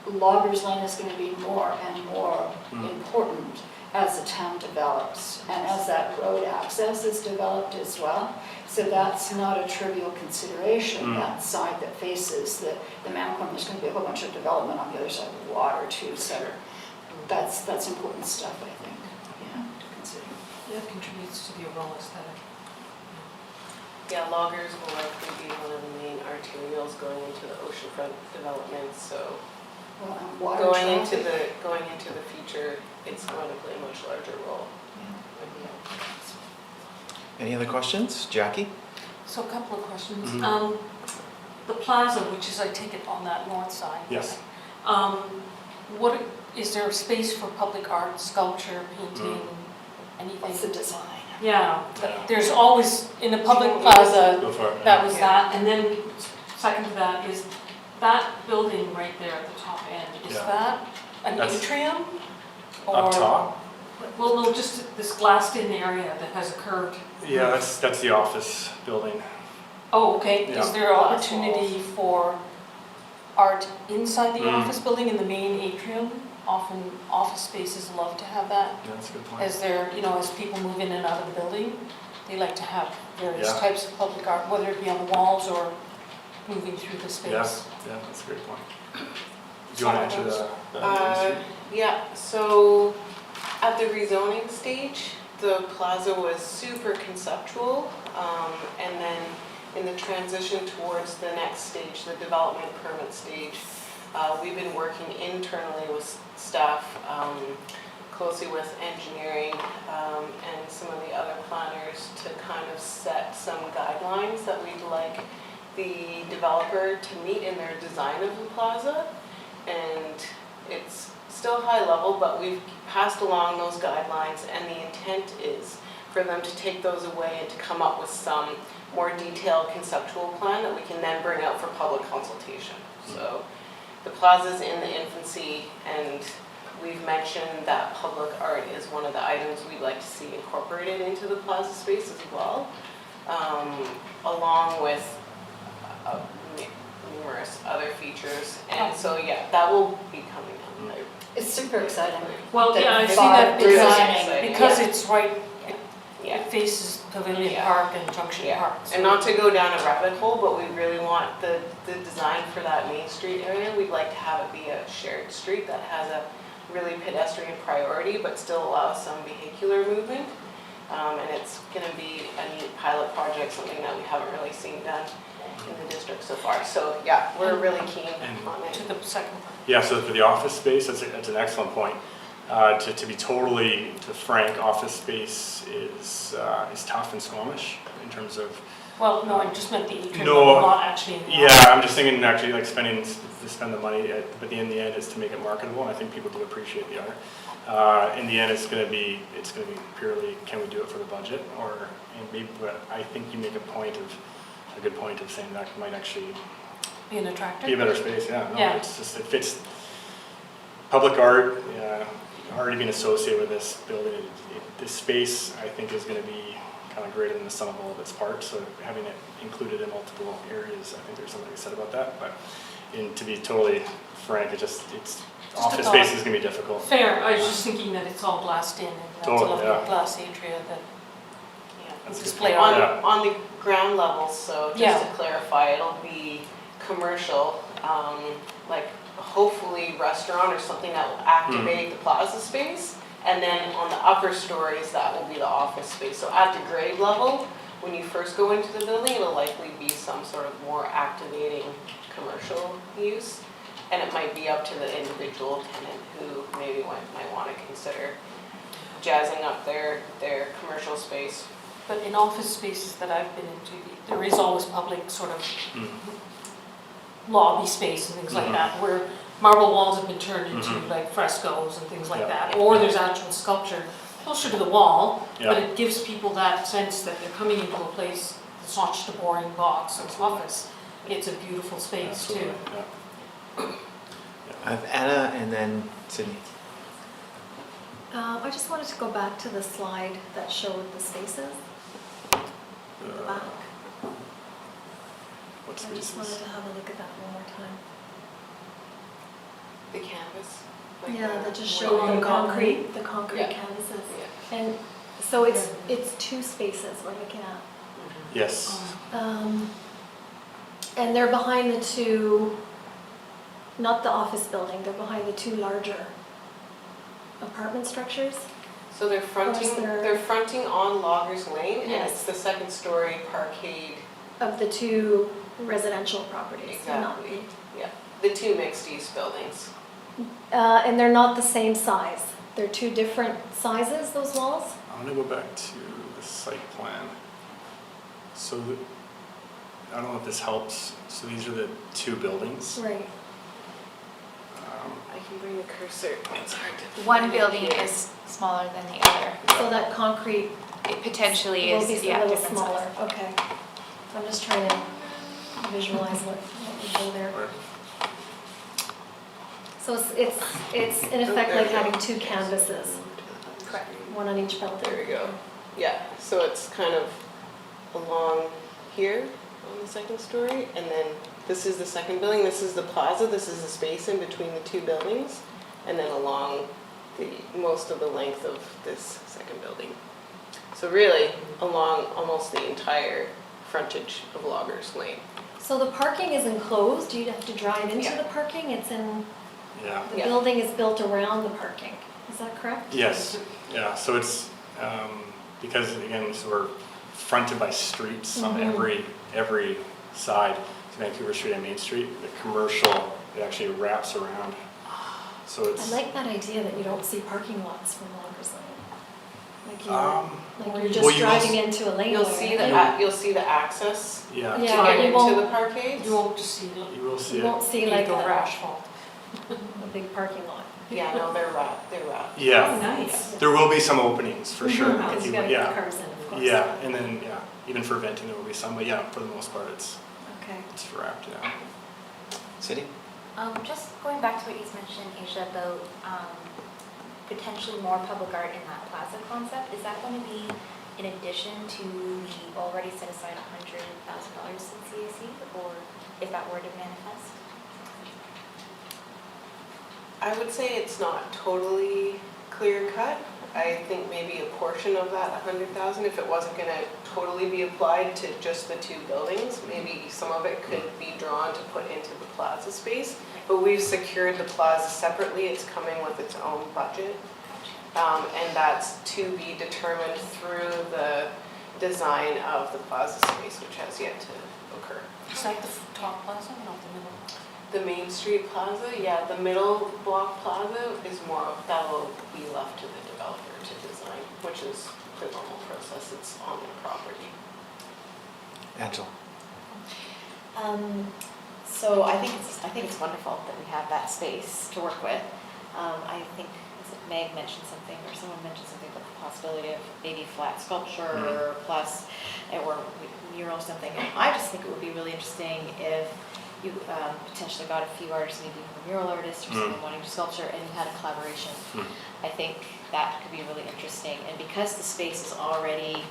Loggers Lane is going to be more and more important as the town develops and as that road access is developed as well. So that's not a trivial consideration, that side that faces the Mountain. There's going to be a whole bunch of development on the other side of the water too, so that's important stuff, I think, to consider. That contributes to the overall aesthetic. Yeah, loggers will likely be one of the main arterials going into the oceanfront development, so Well, and water Going into traffic. the future, it's going to play a much larger role. Any other questions? Jackie? So a couple of questions. Mhm. The plaza, which is, I take it, on that north side. Yes. What, is there space for public art, sculpture, painting, anything? What's the design? Yeah, Yeah. there's always, in a public plaza, Go for it. that was Yeah. that. And then second to that is that building right there at the top end, is Yeah. that an That's atrium? Up Or- top? Well, no, just this glassed-in area that has a curved. Yeah, that's the office building. Oh, okay. Yeah. Is there opportunity for art inside the Mm. office building in the main atrium? Often office spaces love to have that. Yeah, that's a good point. As they're, as people move in and out of the building, they like to have various Yeah. types of public art, whether it be on the walls or moving through the Yeah, space. yeah, that's a great point. Do you want to answer the Main Street? Yeah, so at the rezoning stage, the plaza was super conceptual. And then in the transition towards the next stage, the development permit stage, we've been working internally with staff, closely with engineering and some of the other planners to kind of set some guidelines that we'd like the developer to meet in their design of the plaza. And it's still high level, but we've passed along those guidelines, and the intent is for them to take those away and to come up with some more detailed conceptual plan that we can then bring out for public consultation. So the plaza's in the infancy, and we've mentioned that public art is one of the items we'd like to see incorporated into the plaza space as well, along with numerous other features. And so, yeah, that will be coming down the pipe. It's super exciting. Well, that yeah, I see thought that really designing, exciting. because yeah. it's right, Yeah. it faces Pavilion Yeah. Park and Junction Yeah, Park. and not to go down a rabbit hole, but we really want the design for that Main Street area, we'd like to have it be a shared street that has a really pedestrian priority, but still allows some vehicular movement. And it's gonna be a neat pilot project, something that we haven't really seen done in the district so far. So, yeah, we're really keen on it. To the second part. Yeah, so for the office space, that's an excellent point. To be totally frank, office space is tough in Squamish in terms of. Well, no, I just meant the atrium, No, but not actually in the Yeah, I'm just thinking actually like to spend the money, but in the end is to make it marketable, and I think people do appreciate the art. In the end, it's going to be purely, can we do it for the budget, and maybe, but I think you make a good point of saying that might actually be an attractor. be a better space. Yeah, no, Yeah. it's just, it fits public art. Already being associated with this building, this space I think is going to be kind of greater than the sum of all of its parts. So having it included in multiple areas, I think there's something to be said about that. But to be totally frank, it's a office thought. space is going to be difficult. Fair, I was just thinking that it's all glassed in, and that's a Totally, lovely yeah. glass atria that Yeah. That's a good display point. art. Yeah. On the ground level, so Yeah. just to clarify, it'll be commercial, like hopefully restaurant or something that will activate the plaza space. And then on the upper stories, that will be the office space. So at the grade level, when you first go into the building, it'll likely be some sort of more activating commercial use. And it might be up to the individual tenant who maybe might want to consider jazzing up their commercial space. But in office spaces that I've been into, there is always public sort of lobby space and things like that, where marble walls have been turned into like frescoes and things like Yeah. that, or there's actual sculpture closer to the wall, but Yeah. it gives people that sense that they're coming into a place, it's not just a boring box or office, it's a beautiful space Absolutely. too. Yeah. I have Anna and then Sydney. I just wanted to go back to the slide that showed the spaces in the back. What I just spaces? wanted to have a look at that one more time. The canvas. like Yeah, the- that just where showed you the go. concrete Yeah. canvases. Yeah. And so it's two spaces we're looking at. Yes. And they're behind the two, not the office building, they're behind the two larger apartment structures. So they're fronting, Or is there- they're fronting on Loggers Lane, and Yes. it's the second story parkade, Of the two residential properties. not exactly. Yeah, the two mixed use buildings. And they're not the same size. They're two different sizes, those walls? I'm gonna go back to the site plan. So I don't know if this helps. So these are the two buildings. Right. I can bring the cursor. It's hard to One find it building here. is smaller than the other. So that concrete It potentially will is, be a yeah, little different smaller. size. Okay. I'm just trying to visualize what would go there. Right. So it's in effect like having two canvases, Correct. one on each building. There we go. Yeah, so it's kind of along here on the second story, and then this is the second building, this is the plaza, this is the space in between the two buildings, and then along most of the length of this second building. So really, along almost the entire frontage of Loggers Lane. So the parking is enclosed, you'd have to drive into Yeah. the parking, it's in, Yeah. the Yeah. building is built around the parking, is that correct? Yes. Yeah. So it's because again, so we're fronted by streets on every side. To Vancouver Street and Main Street, the commercial it actually wraps around. So I it's like that idea that you don't see parking lots from Loggers Lane. Like you're well, just you will driving into a laneway. You'll see the you'll see the access yeah. to Yeah, get you into won't- the parkades. You won't just see the You will see You it. won't see like over a asphalt. big parking lot. Yeah, no, they're wrapped. They're wrapped. Yeah. Nice. There will be some openings for sure. Because you gotta get Yeah. cars in, of course. Yeah, and then even for venting there will be some, but yeah, for the most part it's Okay. wrapped. Yeah. City? Just going back to what you mentioned, Asia, about potentially more public art in that plaza concept, is that going to be in addition to the already set aside $100,000 in CAC, or if that were to manifest? I would say it's not totally clear cut. I think maybe a portion of that 100,000, if it wasn't going to totally be applied to just the two buildings, maybe some of it could be drawn to put into the plaza space. But we've secured the plaza separately. It's coming with its own budget. And that's to be determined through the design of the plaza space, which has yet to occur. Is that the top plaza, not the middle? The Main Street Plaza, yeah, the middle block plaza is more of, that will be left to the developer to design, which is the normal process, it's on the property. Angela? So I think it's wonderful that we have that space to work with. I think Meg mentioned something, or someone mentioned something about the possibility of maybe flat sculpture plus or mural something. And I just think it would be really interesting if you potentially got a few artists, maybe a mural artist or someone wanting to sculpture, and you had a collaboration. I think that could be really interesting. And because the space is already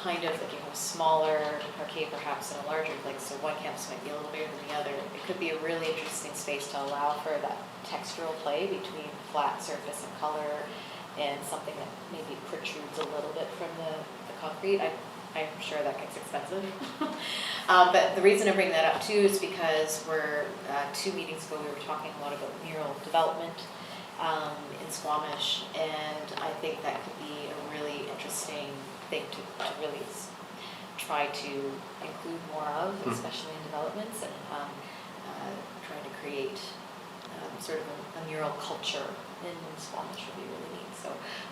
kind of like a smaller parquet perhaps and a larger, like so one campus might be a little bigger than the other, it could be a really interesting space to allow for that textural play between flat surface and color and something that maybe protrudes a little bit from the concrete. I'm sure that gets expensive. But the reason I bring that up too is because we're 2 meetings ago we were talking a lot about mural development in Squamish, and I think that could be a really interesting thing to really try to include more of, especially in developments, and trying to create sort of a mural culture in Squamish would be really neat. So,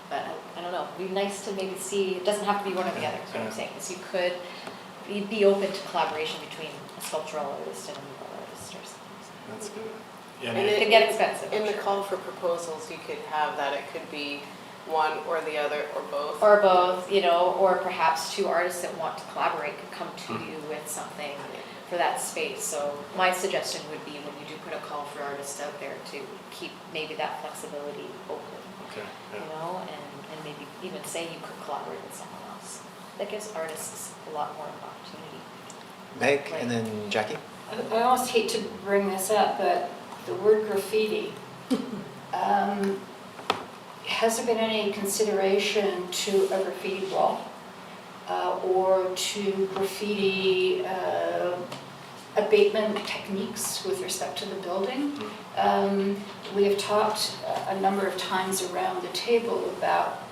but I don't know, it'd be nice to maybe see, it doesn't have to be one or the other, is what I'm saying, because you could be open to collaboration between a sculptural artist and a mural artist or something. That's good. Yeah, And It could get expensive. In the call for proposals, you could have that it could be one or the other or both. Or both, you know, or perhaps 2 artists that want to collaborate could come to you with something for that space. So my suggestion would be when you do put a call for artists out there to keep maybe that flexibility open, Okay. you know, and maybe even say you could collaborate with someone else. That gives artists a lot more opportunity. Meg, and then Jackie? I almost hate to bring this up, but the word graffiti, has there been any consideration to a graffiti wall or to graffiti abatement techniques with respect to the building? We have talked a number of times around the table about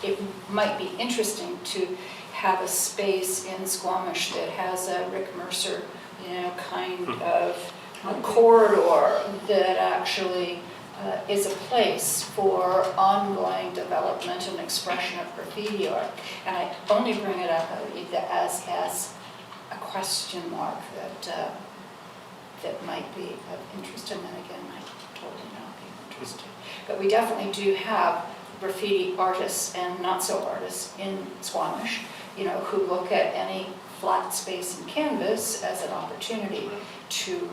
it might be interesting to have a space in Squamish that has a Rick Mercer, kind of a corridor that actually is a place for ongoing development and expression of graffiti art. And I only bring it up as a question mark that might be of interest, and then again, might totally not be interested. But we definitely do have graffiti artists and not so artists in Squamish, who look at any flat space in canvas as an opportunity to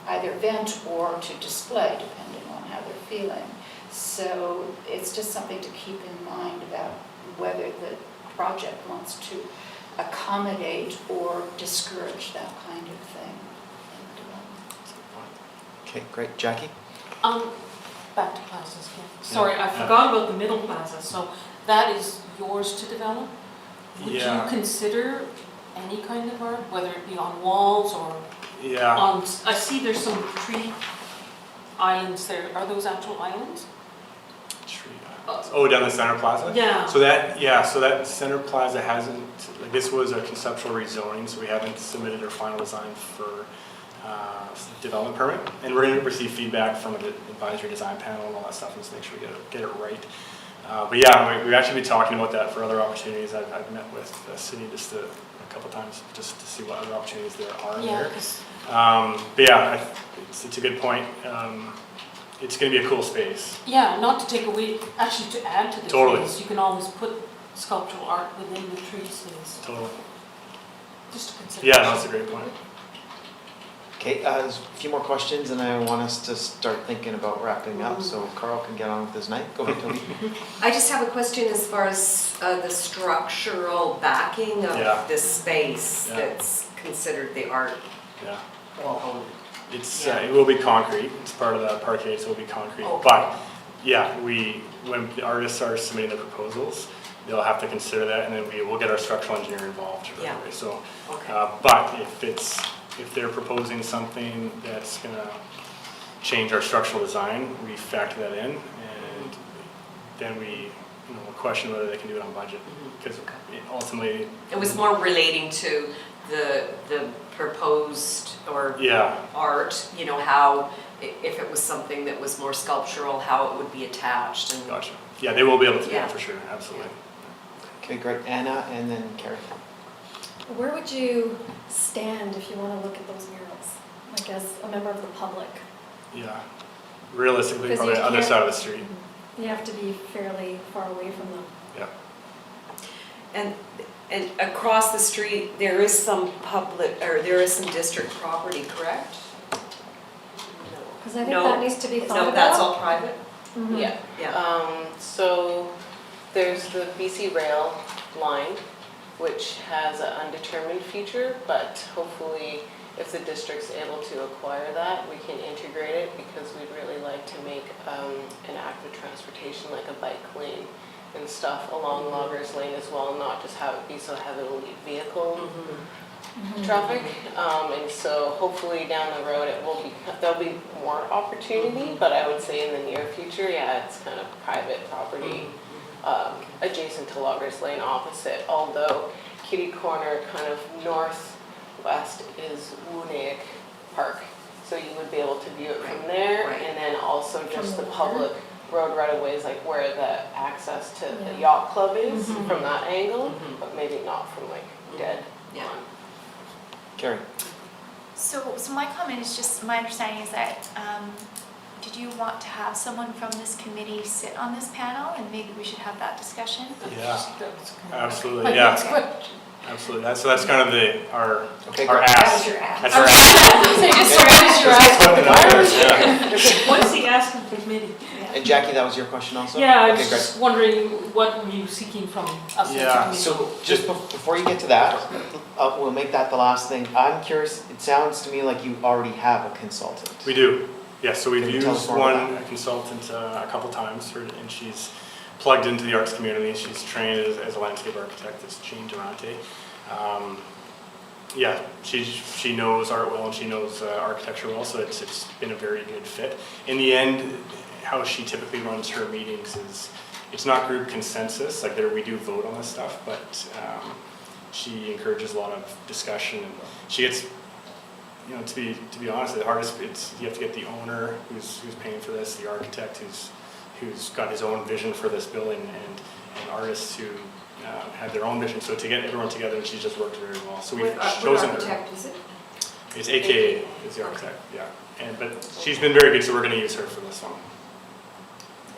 either vent or to display, depending on how they're feeling. So it's just something to keep in mind about whether the project wants to accommodate or discourage that kind of thing in development. Okay, great. Jackie? Back to plazas again. Sorry, I forgot about the middle plaza, so that is yours to develop? Would Yeah. you consider any kind of art, whether it be on walls or Yeah. on, I see there's some tree islands there, are those actual islands? Oh, down the center plaza? Yeah. So that center plaza hasn't, this was a conceptual rezoning, so we haven't submitted our final design for development permit. And we're going to receive feedback from the advisory design panel and all that stuff, and just make sure we get it right. But yeah, we've actually been talking about that for other opportunities. I've met with the city just a couple times just to see what other opportunities there are in there. But yeah, it's a good point. It's going to be a cool space. Yeah, not to take away, actually to add to the Totally. trees. You can always put sculptural art within the tree space. Totally. Just to consider. Yeah, no, that's a great point. Okay, there's a few more questions and I want us to start thinking about wrapping up, so Carl can get on with his night. Go ahead, Toby. I just have a question as far as the structural backing of Yeah. this space Yeah. that's considered the art Yeah. component. It's, Yeah. it will be concrete, it's part of the parquet, so it will be concrete. Okay. But, yeah, when the artists are submitting their proposals, they'll have to consider that, and then we'll get our structural engineer involved right Yeah. away. So, Okay. but if they're proposing something that's gonna change our structural design, we factor that in, and then we, we'll question whether they can do it on budget, because ultimately. It was more relating to the proposed or Yeah. art, how, if it was something that was more sculptural, how it would be attached and. Gotcha. Yeah, they will be able to do Yeah. that for sure, absolutely. Okay, great. Anna and then Carrie. Where would you stand if you want to look at those murals? Like as a member of the public? Yeah. Realistically, Because probably you the other can't- side of the street. You have to be fairly far away from them. Yeah. And across the street, there is some district property, correct? Because I think No. that needs to be thought about. No, that's all private? Mhm. Yeah. Yeah. So there's the BC Rail line, which has an undetermined future, but hopefully if the district's able to acquire that, we can integrate it, because we'd really like to make an active transportation, like a bike lane and stuff along Loggers Lane as well, not just have it be so heavily vehicle traffic. And so hopefully down the road there'll be more opportunity, but I would say in the near future, yeah, it's kind of private property adjacent to Loggers Lane opposite, although kitty corner kind of northwest is Xwu'nekw Park. So you would be able to view it from there, Right. and then also just the From public road right of ways, like where the access to the Yeah. yacht club is Mhm. from that angle, Mhm. but maybe not from like dead Yeah. on. Carrie. So my comment is just, my understanding is that, did you want to have someone from this committee sit on this panel, and maybe we should have that discussion? Yeah. Absolutely, My yeah. next question. Absolutely. So that's kind of our Okay, our great. ask. That was your ask. That's our ask. Say, just raise your Just put it out there, ask. yeah. What is the ask of the committee? And Jackie, that was your question also? Yeah, I Okay, was great. just wondering what were you seeking from us as a Yeah, committee? So just before you get to that, we'll make that the last thing. I'm curious, it sounds to me like you already have a consultant. We do. Yeah, so we've Can you tell us used more about one consultant a couple times, and she's plugged into the arts community. She's trained as a landscape architect. It's Jean Durante. Yeah, she knows art well, and she knows architecture well, so it's been a very good fit. In the end, how she typically runs her meetings is, it's not group consensus, like we do vote on this stuff, but she encourages a lot of discussion, and she gets you know, to be honest, the hardest, you have to get the owner who's paying for this, the architect who's got his own vision for this building, and artists who have their own vision. So to get everyone together, and she's just worked very well. So we've chosen her. What architect is it? It's AKA is the architect, yeah. But she's been very good, so we're going to use her for this one.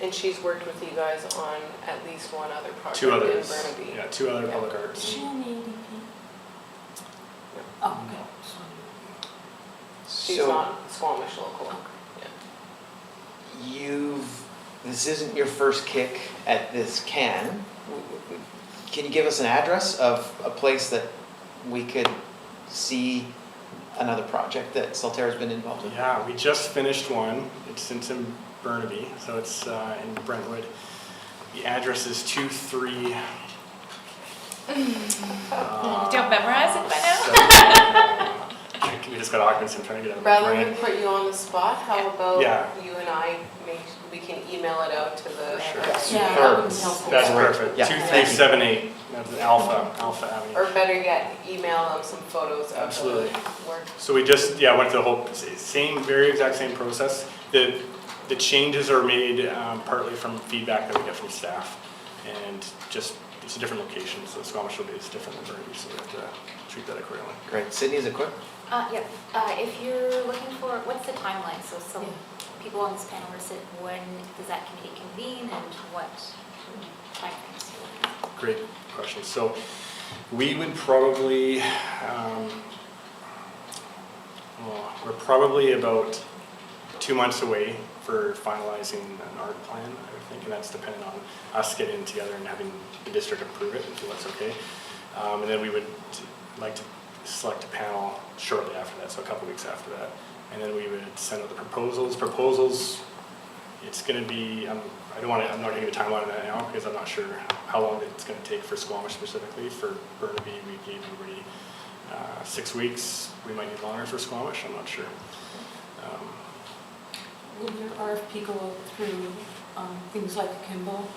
And she's worked with you guys on at least one other project Two others, in Burnaby. yeah, two other Yeah. public arts. Is she on the ADP? Oh, okay. She's So not Squamish local. this isn't your first kick at this can. Can you give us an address of a place that we could see another project that Solterra's been involved in? Yeah, we just finished one. It's in Burnaby, so it's in Brentwood. The address is 23. Don't memorize it by now? We just got occupancy. I'm trying to get it. Rather than put you on the spot, how about Yeah. you and I we can email it out to the. Sure. Yeah, that would be helpful. That's perfect. Yeah. 2378. That's Alpha Avenue. Or better yet, email them some photos of Absolutely. the work. So we just went through the whole very exact same process. The changes are made partly from feedback that we get from staff, and just it's a different location. So Squamish will be different than Burnaby, so we have to treat that accordingly. Great. Sydney, is it quick? Yeah, if you're looking for, what's the timeline? So some people on this panel are saying, when does that committee convene and what timeframes? Great question. So we would probably, we're probably about 2 months away for finalizing an art plan, I think, and that's dependent on us getting together and having the district approve it and feel that's okay. And then we would like to select a panel shortly after that, so a couple weeks after that. And then we would send out the proposals. It's going to be, I'm not going to give a timeline on that now because I'm not sure how long it's going to take for Squamish specifically. For Burnaby, we gave everybody 6 weeks. We might need longer for Squamish, I'm not sure. Will your RFP go through things like Kimball,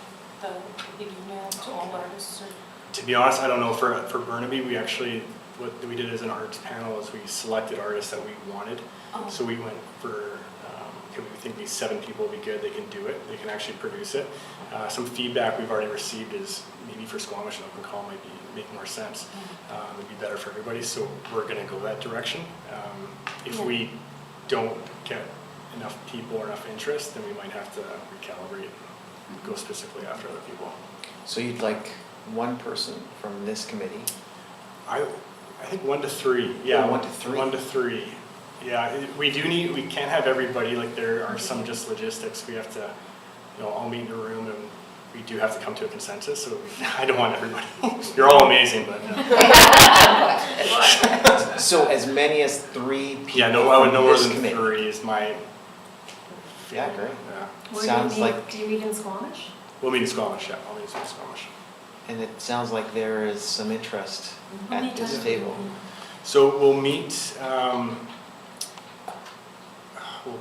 the email to all artists? Or? To be honest, I don't know. For Burnaby, what we did as an arts panel is we selected artists that we wanted. Oh. So we went for, we think these 7 people will be good, they can do it, they can actually produce it. Some feedback we've already received is maybe for Squamish and Open Call might make more sense. It'd be better for everybody, so we're going to go that direction. If we don't get enough people or enough interest, then we might have to recalibrate and go specifically after other people. So you'd like one person from this committee? I think 1 to 3. Yeah, 1 to 3. 1 to 3. Yeah, we can't have everybody, like there are some just logistics. We have to, all meet in a room and we do have to come to a consensus. So I don't want everybody. You're all amazing, but. So as many as 3 people. Yeah, no, I would know more from this than committee. 3 is my. Yeah, great. Yeah. Sounds like, Do you meet in Squamish? We'll meet in Squamish, yeah. I'll meet in Squamish. and it sounds like there is some interest How many at this times? table. So we'll meet, we'll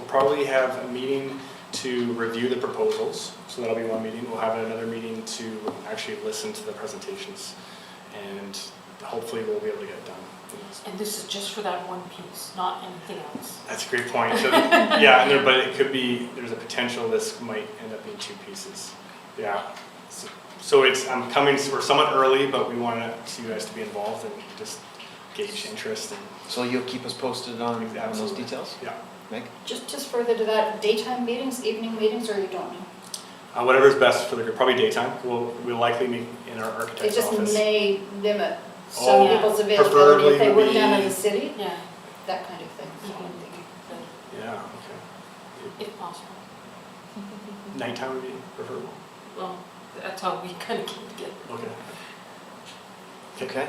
probably have a meeting to review the proposals. So that'll be one meeting. We'll have another meeting to actually listen to the presentations, and hopefully we'll be able to get it done. And this is just for that one piece, not anything else. That's a great point. So, yeah, but it could be, there's a potential this might end up being 2 pieces. Yeah. So I'm coming, we're somewhat early, but we want you guys to be involved and just gauge interest. So you'll keep us posted on those Absolutely. details? Yeah. Meg? Just further to that, daytime meetings, evening meetings, or you don't know? Whatever's best for the group, probably daytime. We'll likely meet in our It architect's just office. may limit some Oh, people's preferably availability if they would work down be- in the city, Yeah, that kind of thing. Yeah, okay. if possible. Nighttime would be preferable. Well, that's how we kind of came together. Okay. Okay,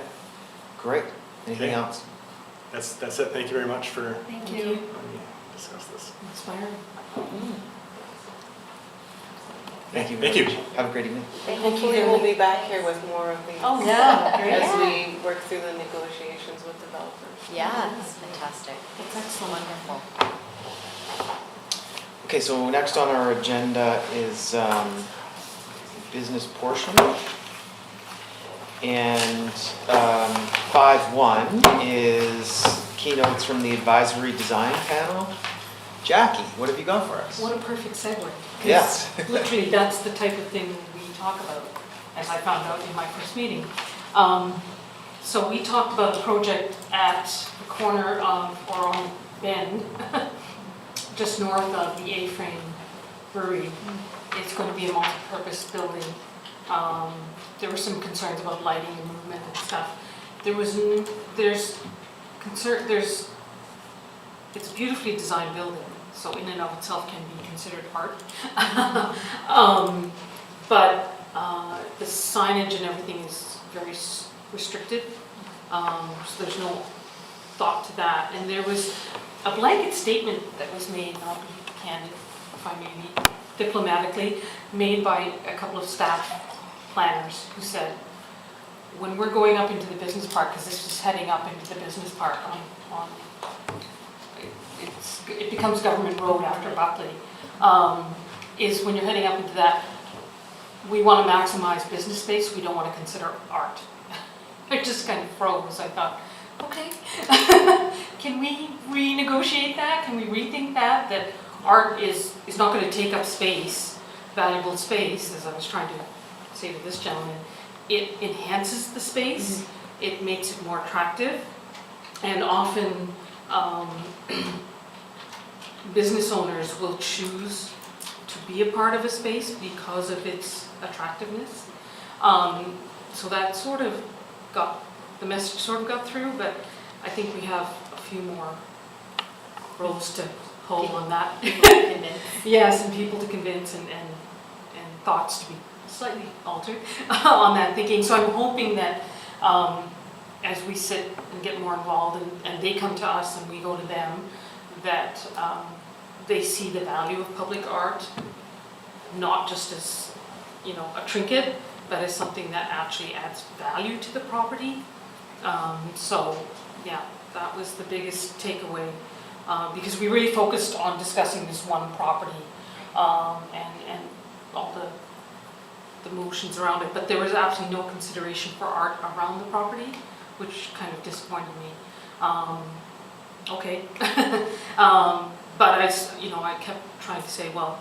great. Anything Okay. else? That's it. Thank you very much for Thank you. letting me discuss this. Inspiring. Thank you. Thank very you. much. Have a great evening. Hopefully we'll be back here with more of these. Oh, yeah, As we work through the negotiations with developers. Yeah, that's fantastic. That's excellent. Wonderful. Okay, so next on our agenda is business portion. And 5.1 is keynotes from the advisory design panel. Jackie, what have you got for us? What a perfect segue. 'Cause Yes. Literally, that's the type of thing we talk about, as I found out in my first meeting. So we talked about a project at the corner of, or on Bend, just north of the A-Frame Brewery. It's going to be a multi-purpose building. There were some concerns about lighting and movement and stuff. It's a beautifully designed building, so in and of itself can be considered art. But the signage and everything is very restricted, so there's no thought to that. And there was a blanket statement that was made, and I'll be candid, if I may be, diplomatically, made by a couple of staff planners who said, when we're going up into the business park, because this is heading up into the business park it becomes Government Road after Buckley, is when you're heading up into that, we want to maximize business space, we don't want to consider art. It just kind of froze. I thought, okay, can we renegotiate that? Can we rethink that? That art is not going to take up space, valuable space, as I was trying to say to this gentleman. It enhances the space, it makes it more attractive, and often business owners will choose to be a part of a space because of its attractiveness. So that sort of the message sort of got through, but I think we have a few more roles to hold on that. Yes, and people to convince and thoughts to be slightly altered on that thinking. So I'm hoping that as we sit and get more involved and they come to us and we go to them, that they see the value of public art, not just as, a trinket, but as something that actually adds value to the property. So yeah, that was the biggest takeaway, because we really focused on discussing this one property and all the motions around it, but there was absolutely no consideration for art around the property, which kind of disappointed me. Okay. But I kept trying to say, well,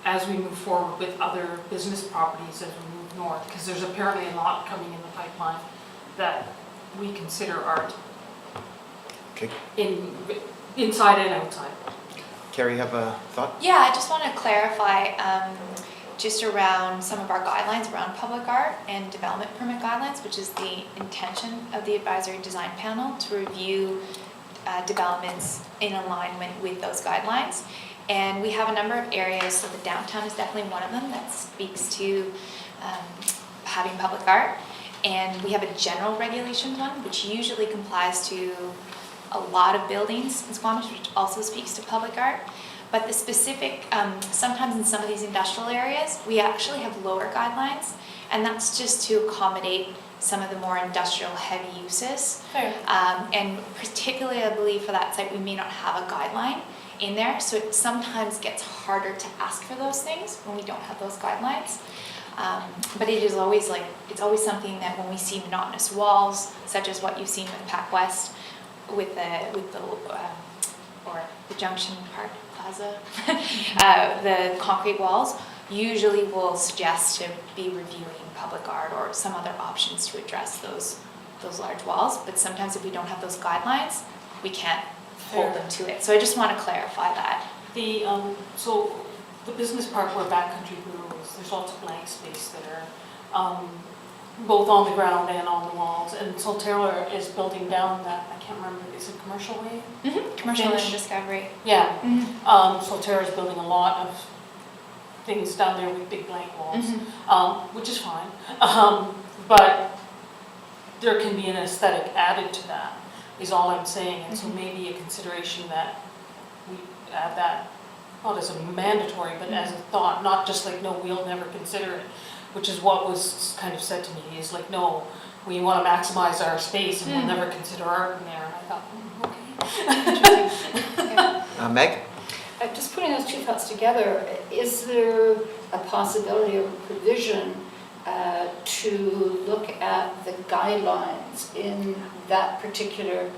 as we move forward with other business properties, as we move north, because there's apparently a lot coming in the pipeline that we consider art. Okay. Inside and outside. Carrie, you have a thought? Yeah, I just want to clarify just around some of our guidelines around public art and development permit guidelines, which is the intention of the advisory design panel to review developments in alignment with those guidelines. And we have a number of areas, so the downtown is definitely one of them that speaks to having public art. And we have a general regulations one, which usually complies to a lot of buildings in Squamish, which also speaks to public art. But the specific, sometimes in some of these industrial areas, we actually have lower guidelines, and that's just to accommodate some of the more industrial heavy uses. Fair. And particularly, I believe, for that site, we may not have a guideline in there, so it sometimes gets harder to ask for those things when we don't have those guidelines. But it is always it's always something that when we see monotonous walls, such as what you've seen with Pac West, with the Junction Park Plaza, the concrete walls, usually we'll suggest to be reviewing public art or some other options to address those large walls. But sometimes if we don't have those guidelines, we can't hold them to it. So I just want to clarify that. So the business park where Backcountry Brew is, there's lots of blank space there, both on the ground and on the walls. And Solterra is building down that, I can't remember, is it Commercial Way? Commercial and Discovery. Yeah. Solterra is building a lot of things down there with big blank walls, which is fine. But there can be an aesthetic added to that, is all I'm saying. And so maybe a consideration that we add that, not as a mandatory, but as a thought, not just like, no, we'll never consider it, which is what was kind of said to me, is like, no, we want to maximize our space and we'll never consider art in there. And I thought, okay. Meg? Just putting those two thoughts together, is there a possibility of a provision to look at the guidelines in that particular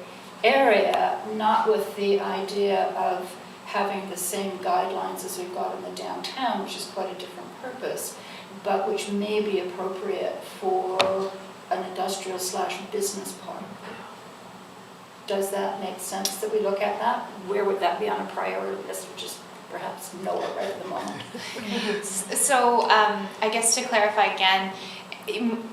area, not with the idea of having the same guidelines as we've got in the downtown, which is quite a different purpose, but which may be appropriate for an industrial / business park. Does that make sense that we look at that? Where would that be on a priority list, which is perhaps nowhere right at the moment? So I guess to clarify again,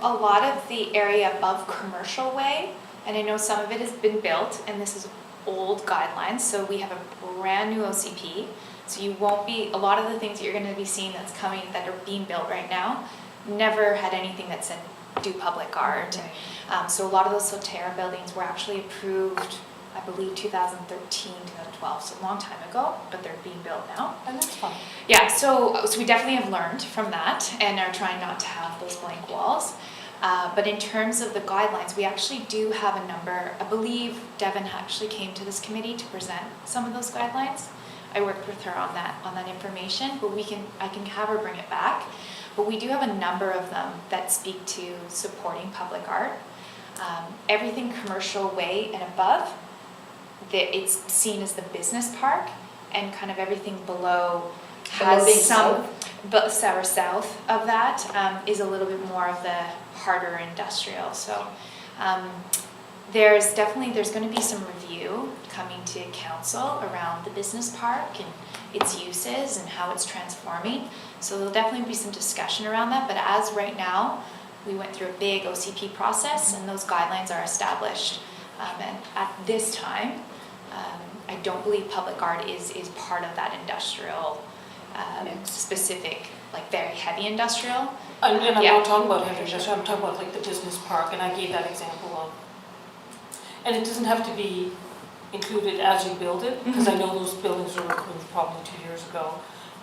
a lot of the area above Commercial Way, and I know some of it has been built, and this is old guidelines, so we have a brand new OCP, so you won't be, a lot of the things that you're going to be seeing that's coming, that are being built right now, never had anything that said do public art. So a lot of those Solterra buildings were actually approved, I believe 2013, 2012, so a long time ago, but they're being built now. And that's fine. Yeah, so we definitely have learned from that and are trying not to have those blank walls. But in terms of the guidelines, we actually do have a number. I believe Devin actually came to this committee to present some of those guidelines. I worked with her on that information, but I can have her bring it back. But we do have a number of them that speak to supporting public art. Everything Commercial Way and above, it's seen as the business park, and kind of everything below has being some, but south of that is a little bit more of the harder industrial. So there's going to be some review coming to council around the business park and its uses and how it's transforming. So there'll definitely be some discussion around that, but as right now, we went through a big OCP process and those guidelines are established. And at this time, I don't believe public art is part of that industrial specific, like very heavy industrial. And I'm Yeah. not talking about heavy industrial, I'm talking about like the business park, and I gave that example of, and it doesn't have to be included as you build it, because I know those buildings were approved probably 2 years ago,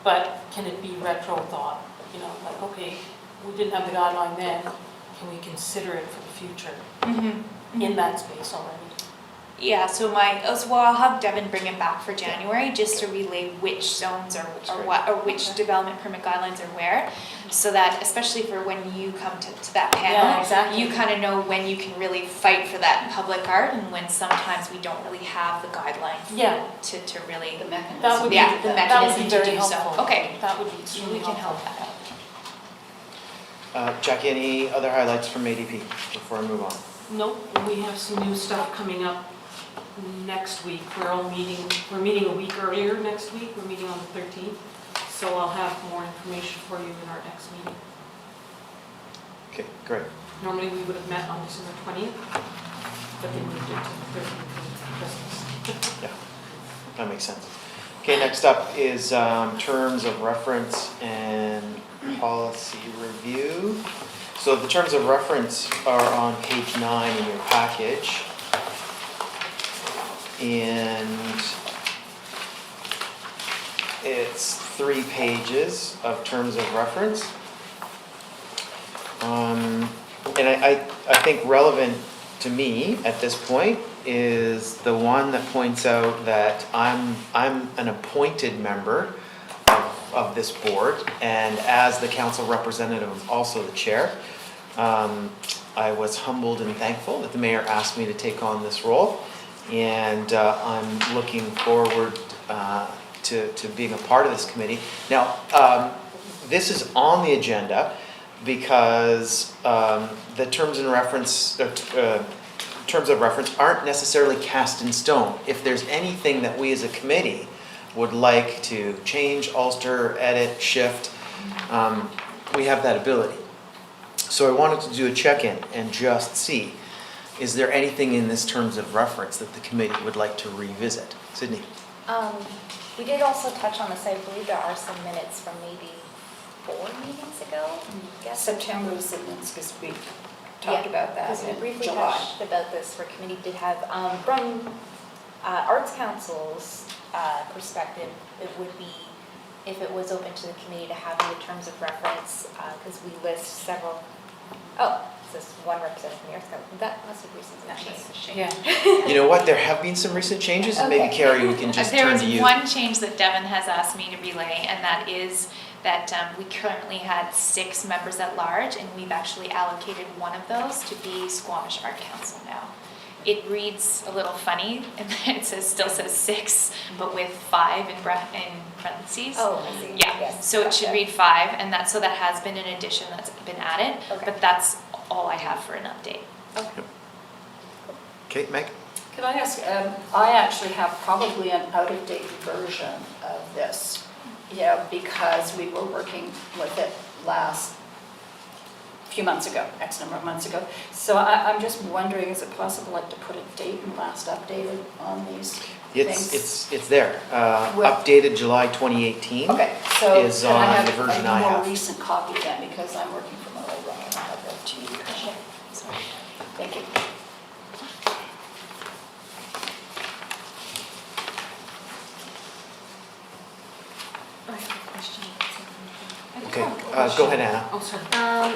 but can it be retro thought? You know, like, okay, we didn't have the guideline then, can we consider it for the future in that space already? Yeah, so I'll have Devin bring it back for January, just to relay which zones or which development permit guidelines are where, so that, especially for when you come to that panel, Yeah, exactly. you kind of know when you can really fight for that in public art, and when sometimes we don't really have the guidelines Yeah. to really, The mechanism. That would be, Yeah, the that would mechanism be to very do so. helpful. Okay. That would be extremely we can helpful. help that out. Jackie, any other highlights from ADP before I move on? Nope, we have some new stuff coming up next week. We're meeting a week earlier next week. We're meeting on the 13th. So I'll have more information for you in our next meeting. Okay, great. Normally we would have met on December 20th, but they moved it to the 13th for Christmas. Yeah, that makes sense. Okay, next up is terms of reference and policy review. So the terms of reference are on page 9 in your package. And it's 3 pages of terms of reference. And I think relevant to me at this point is the one that points out that I'm an appointed member of this board, and as the council representative, I'm also the chair. I was humbled and thankful that the mayor asked me to take on this role, and I'm looking forward to being a part of this committee. Now, this is on the agenda because the terms of reference aren't necessarily cast in stone. If there's anything that we as a committee would like to change, alter, edit, shift, we have that ability. So I wanted to do a check-in and just see, is there anything in this terms of reference that the committee would like to revisit? Sydney? We did also touch on this. I believe there are some minutes from maybe 4 meetings ago. Yes. September was the minutes, because we talked about that Because we in briefly July. touched about this, where committee did have, from Arts Council's perspective, it would be, if it was open to the committee to have the terms of reference, because we list several, it says one representative from the Arts Council. That must have recently changed. Yeah. You know what, there have been some recent changes, and maybe Okay. Carrie, we can just There turn was to you. one change that Devin has asked me to relay, and that is that we currently had 6 members at large, and we've actually allocated one of those to be Squamish Art Council now. it reads a little funny, and it still says 6, but with 5 in parentheses. Oh, I see. Yeah, Yes, so it should gotcha. read 5, and so that has been an addition that's been added, Okay. but that's all I have for an update. Okay, Meg? Can I ask, I actually have probably an out-of-date version of this, because we were working with it few months ago, X number of months ago. So I'm just wondering, is it possible like to put a date and last updated on these things? It's there. Well- Updated July 2018. Okay, so Is can I on have the version I a more have. recent copy then, because I'm working from a old one, and I have that to you. Sorry. Thank you. I have a question. Okay, go ahead, Anna. Oh, sorry.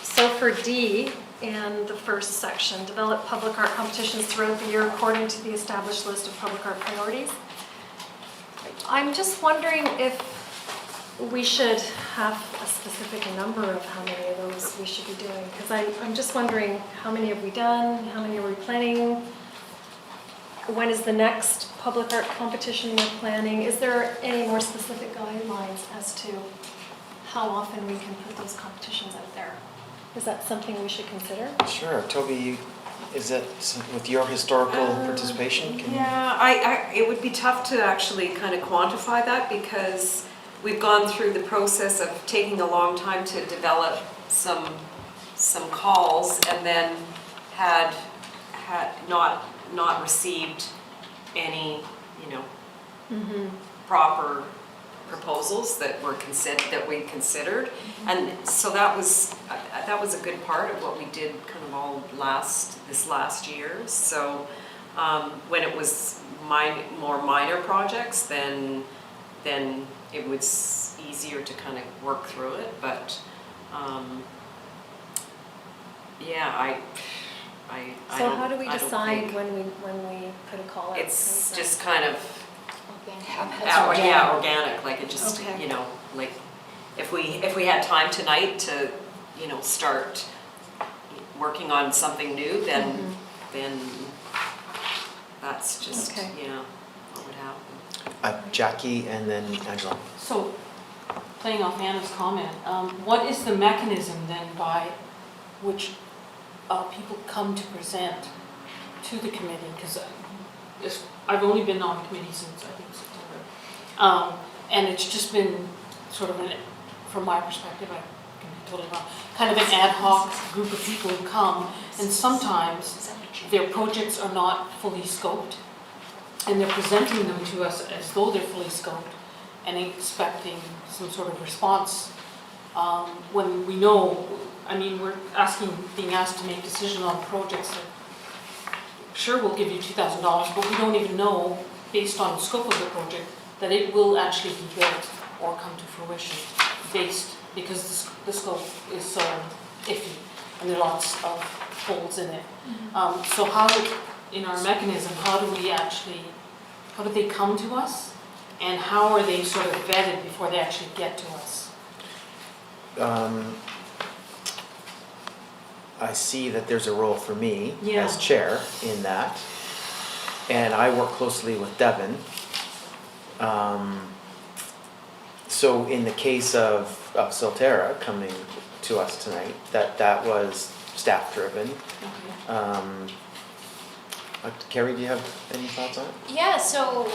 So for D, in the first section, develop public art competitions throughout the year according to the established list of public art priorities. I'm just wondering if we should have a specific number of how many of those we should be doing, because I'm just wondering, how many have we done? How many are we planning? When is the next public art competition we're planning? Is there any more specific guidelines as to how often we can put those competitions out there? Is that something we should consider? Sure, Toby, is it with your historical participation? Can you- Yeah, it would be tough to actually kind of quantify that because we've gone through the process of taking a long time to develop some calls and then had not received any, proper proposals that we considered. And so that was a good part of what we did kind of all this last year. So when it was more minor projects, then it was easier to kind of work through it. But yeah, So how do we I don't decide think- when we put a call out? It's just kind of Organic. organic, like it just, Okay. like if we had time tonight to, start working on something new, then that's just, Okay. what would happen. Jackie and then Angela. So, playing off Anna's comment, what is the mechanism then by which people come to present to the committee? Because I've only been on the committee since, I think, September. And it's just been sort of, from my perspective, I can be totally wrong, kind of an ad hoc group of people who come, and sometimes their projects are not fully scoped, and they're presenting them to us as though they're fully scoped, and expecting some sort of response. When we know, we're being asked to make decisions on projects that, sure, we'll give you $2,000, but we don't even know, based on the scope of the project, that it will actually be built or come to fruition, because the scope is so iffy, and there are lots of holes in it. So how, in our mechanism, how do they come to us? And how are they sort of vetted before they actually get to us? I see that there's a role for me Yeah. as chair in that, and I work closely with Devin. So in the case of Solterra coming to us tonight, that was staff-driven. Carrie, do you have any thoughts on it? Yeah, so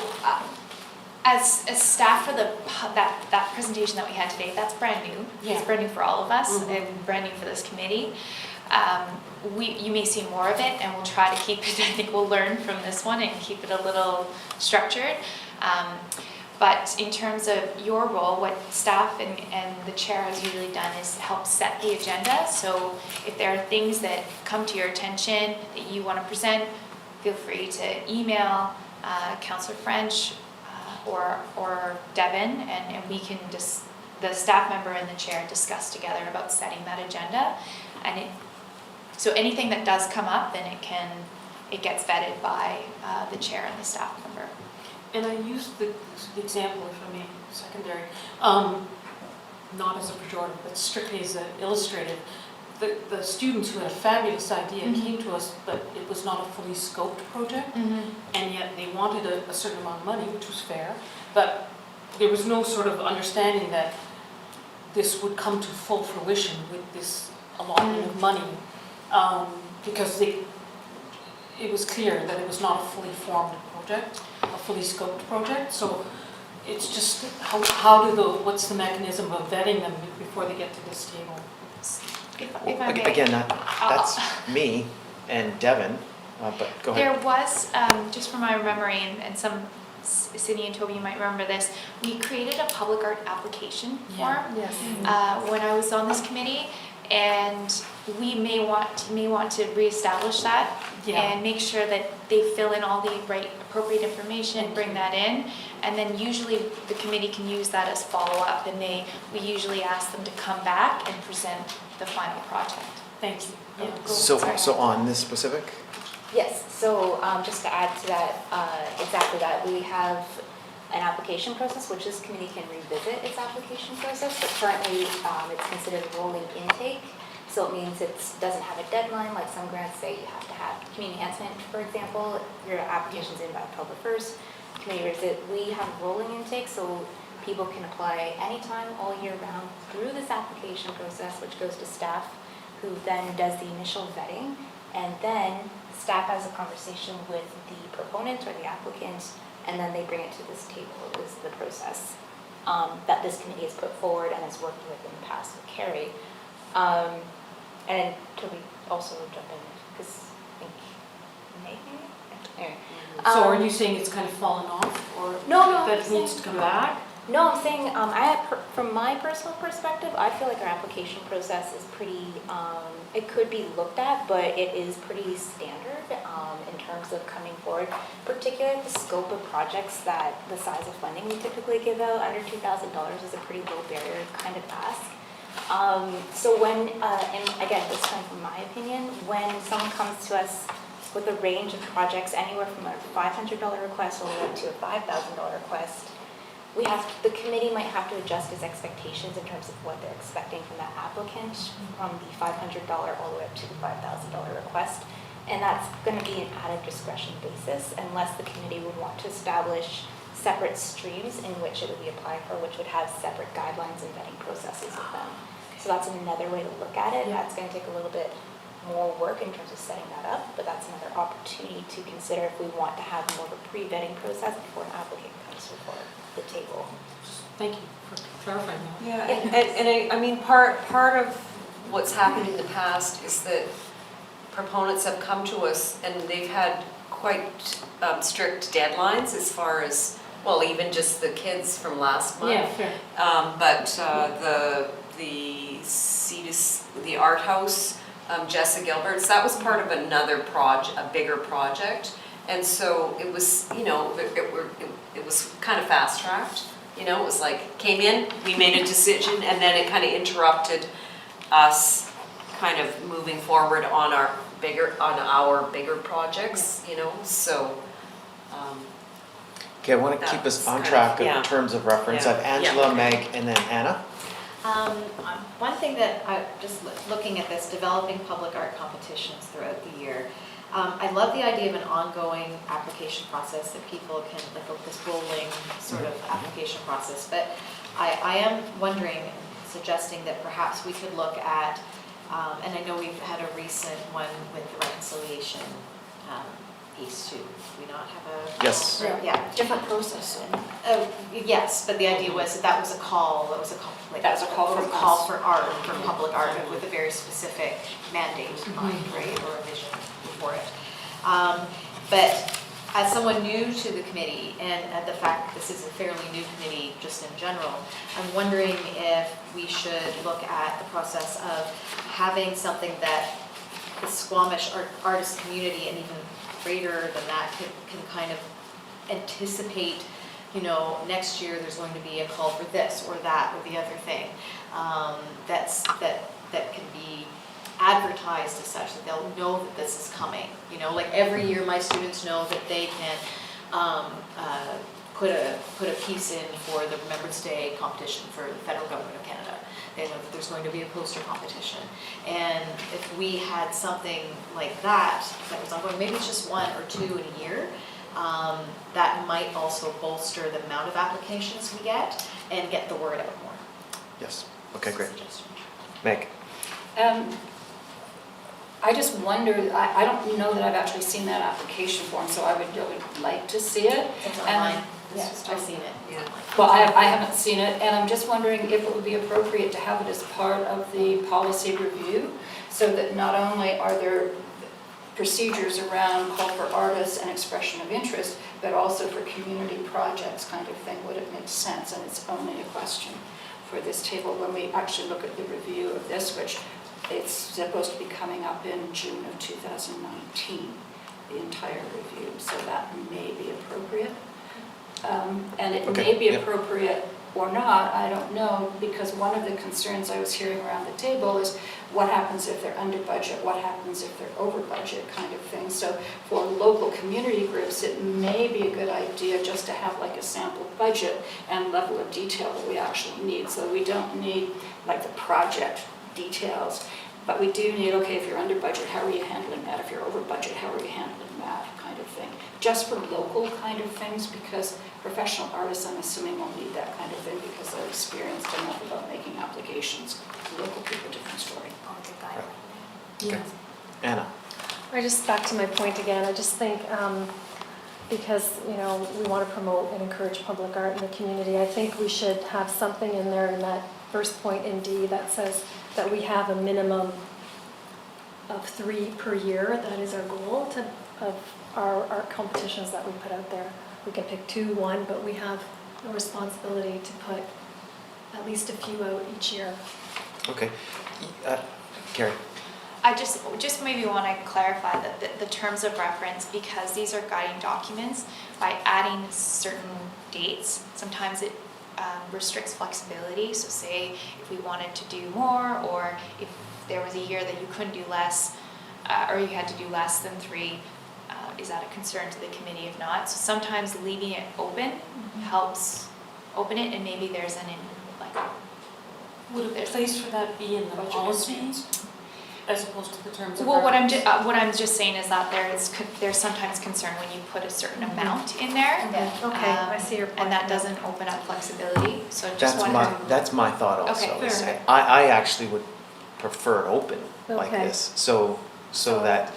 as staff for that presentation that we had today, that's brand new. Yeah. It's brand new for all of us Mhm. and brand new for this committee. You may see more of it, and we'll try to keep it, I think we'll learn from this one and keep it a little structured. But in terms of your role, what staff and the chair has usually done is help set the agenda. So if there are things that come to your attention that you want to present, feel free to email Councillor French or Devin, and we can just, the staff member and the chair, discuss together about setting that agenda. So anything that does come up, then it gets vetted by the chair and the staff member. And I use the example, if I may, secondary, not as a pejorative, but strictly as an illustrative. the students who had a fabulous idea came to us, but it was not a fully scoped project, and yet they wanted a certain amount of money, which was fair, but there was no sort of understanding that this would come to full fruition with this allotment of money, because it was clear that it was not a fully formed project, a fully scoped project. So it's just what's the mechanism of vetting them before they get to this table? If I may. Again, that's me and Devin, but go ahead. There was, just from my memory, and some, Cindy and Toby, you might remember this, we created a public art application form Yes. when I was on this committee, and we may want to reestablish that and make sure that they fill in all the right appropriate information, bring that in, and then usually the committee can use that as follow-up, and we usually ask them to come back and present the final project. Thank you. Yeah. So on this specific? Yes, so just to add to that, exactly that, we have an application process, which this committee can revisit its application process, but currently it's considered rolling intake. So it means it doesn't have a deadline, like some grants say you have to have community enhancement, for example, your application's in by October 1st. Committee revisit, we have rolling intake, so people can apply anytime all year round through this application process, which goes to staff, who then does the initial vetting, and then staff has a conversation with the proponent or the applicant, and then they bring it to this table. Is the process that this committee has put forward and has worked with in the past with Carrie. And Toby also jump in, because I think maybe? Anyway. So are you saying it's kind of fallen off, or No, that it needs to come back? No, I'm saying, from my personal perspective, I feel like our application process is pretty, it could be looked at, but it is pretty standard in terms of coming forward, particularly the scope of projects that the size of funding we typically give out, under $2,000 is a pretty low barrier kind of ask. So when, and again, this comes from my opinion, when someone comes to us with a range of projects, anywhere from a $500 request all the way up to a $5,000 request, the committee might have to adjust its expectations in terms of what they're expecting from that applicant, from the $500 all the way up to the $5,000 request. And that's going to be an added discretion basis, unless the committee would want to establish separate streams in which it would be applied for, which would have separate guidelines and vetting processes with them. So that's another way to look at it. That's going to take a little bit more work in terms of setting that up, but that's another opportunity to consider if we want to have more of a pre-vetting process before an applicant comes before the table. Thank you for clarifying that. Yeah, and I mean, part of what's happened in the past is that proponents have come to us and they've had quite strict deadlines as far as, well, even just the kids from last month. Yeah, fair. But the art house, Jessica Gilbert's, that was part of another a bigger project. And so it was, you know, it was kind of fast tracked. You know, it was like, came in, we made a decision, and then it kind of interrupted us kind of moving forward on our bigger projects, you know, so. Okay, I want to keep us on track in terms of reference. I have Angela, Meg, and then Anna. One thing that I just looking at this, developing public art competitions throughout the year. I love the idea of an ongoing application process that people can, like this rolling sort of application process. But I am wondering, suggesting that perhaps we could look at, and I know we've had a recent one with the reconciliation piece too. Do we not have a? Yes. Yeah, Different process. yes, but the idea was that was a call. That was a call. Like, That was a call from call for art, for public art, with a very specific mandate in mind, right, or a vision for it. But as someone new to the committee, and at the fact that this is a fairly new committee just in general, I'm wondering if we should look at the process of having something that the Squamish artist community, and even greater than that, can kind of anticipate, you know, next year there's going to be a call for this or that or the other thing, that can be advertised as such, that they'll know that this is coming. You know, like every year my students know that they can put a piece in for the Remembrance Day competition for the federal government of Canada. They know that there's going to be a poster competition. And if we had something like that was ongoing, maybe it's just 1 or 2 in a year, that might also bolster the amount of applications we get and get the word out more. Yes, okay, great. Meg? I just wonder, I don't know that I've actually seen that application form, so I would like to see it. It's And- online. Yes, I've seen it. Yeah. Well, I haven't seen it, and I'm just wondering if it would be appropriate to have it as part of the policy review, so that not only are there procedures around call for artists and expression of interest, but also for community projects kind of thing, would it make sense? And it's only a question for this table when we actually look at the review of this, which it's supposed to be coming up in June of 2019, the entire review, so that may be appropriate. And it Okay, may be yep. appropriate or not, I don't know, because one of the concerns I was hearing around the table is what happens if they're under budget, what happens if they're over budget kind of thing. So for local community groups, it may be a good idea just to have like a sample budget and level of detail that we actually need. So we don't need like the project details, but we do need, okay, if you're under budget, how are you handling that? If you're over budget, how are you handling that kind of thing? Just for local kind of things, because professional artists, I'm assuming, won't need that kind of thing because they're experienced enough about making applications. Local people, different story. Okay. Anna? I just, back to my point again, I just think, because, you know, we want to promote and encourage public art in the community, I think we should have something in there in that first point in D that says that we have a minimum of 3 per year. That is our goal of our art competitions that we put out there. We can pick 2, 1, but we have a responsibility to put at least a few out each year. Okay. Carrie? I just maybe want to clarify that the terms of reference, because these are guiding documents, by adding certain dates, sometimes it restricts flexibility. So say if we wanted to do more, or if there was a year that you couldn't do less, or you had to do less than 3, is that a concern to the committee? If not, so sometimes leaving it open helps open it, and maybe there's Would a place for that be in the policies as opposed to the terms of well, what reference? I'm just saying is that there's sometimes concern when you put a certain amount in there. Okay, I see your point. And that doesn't open up flexibility, so just wondering. That's my thought also. Okay, is fair. I actually would prefer it open like Okay. this, so that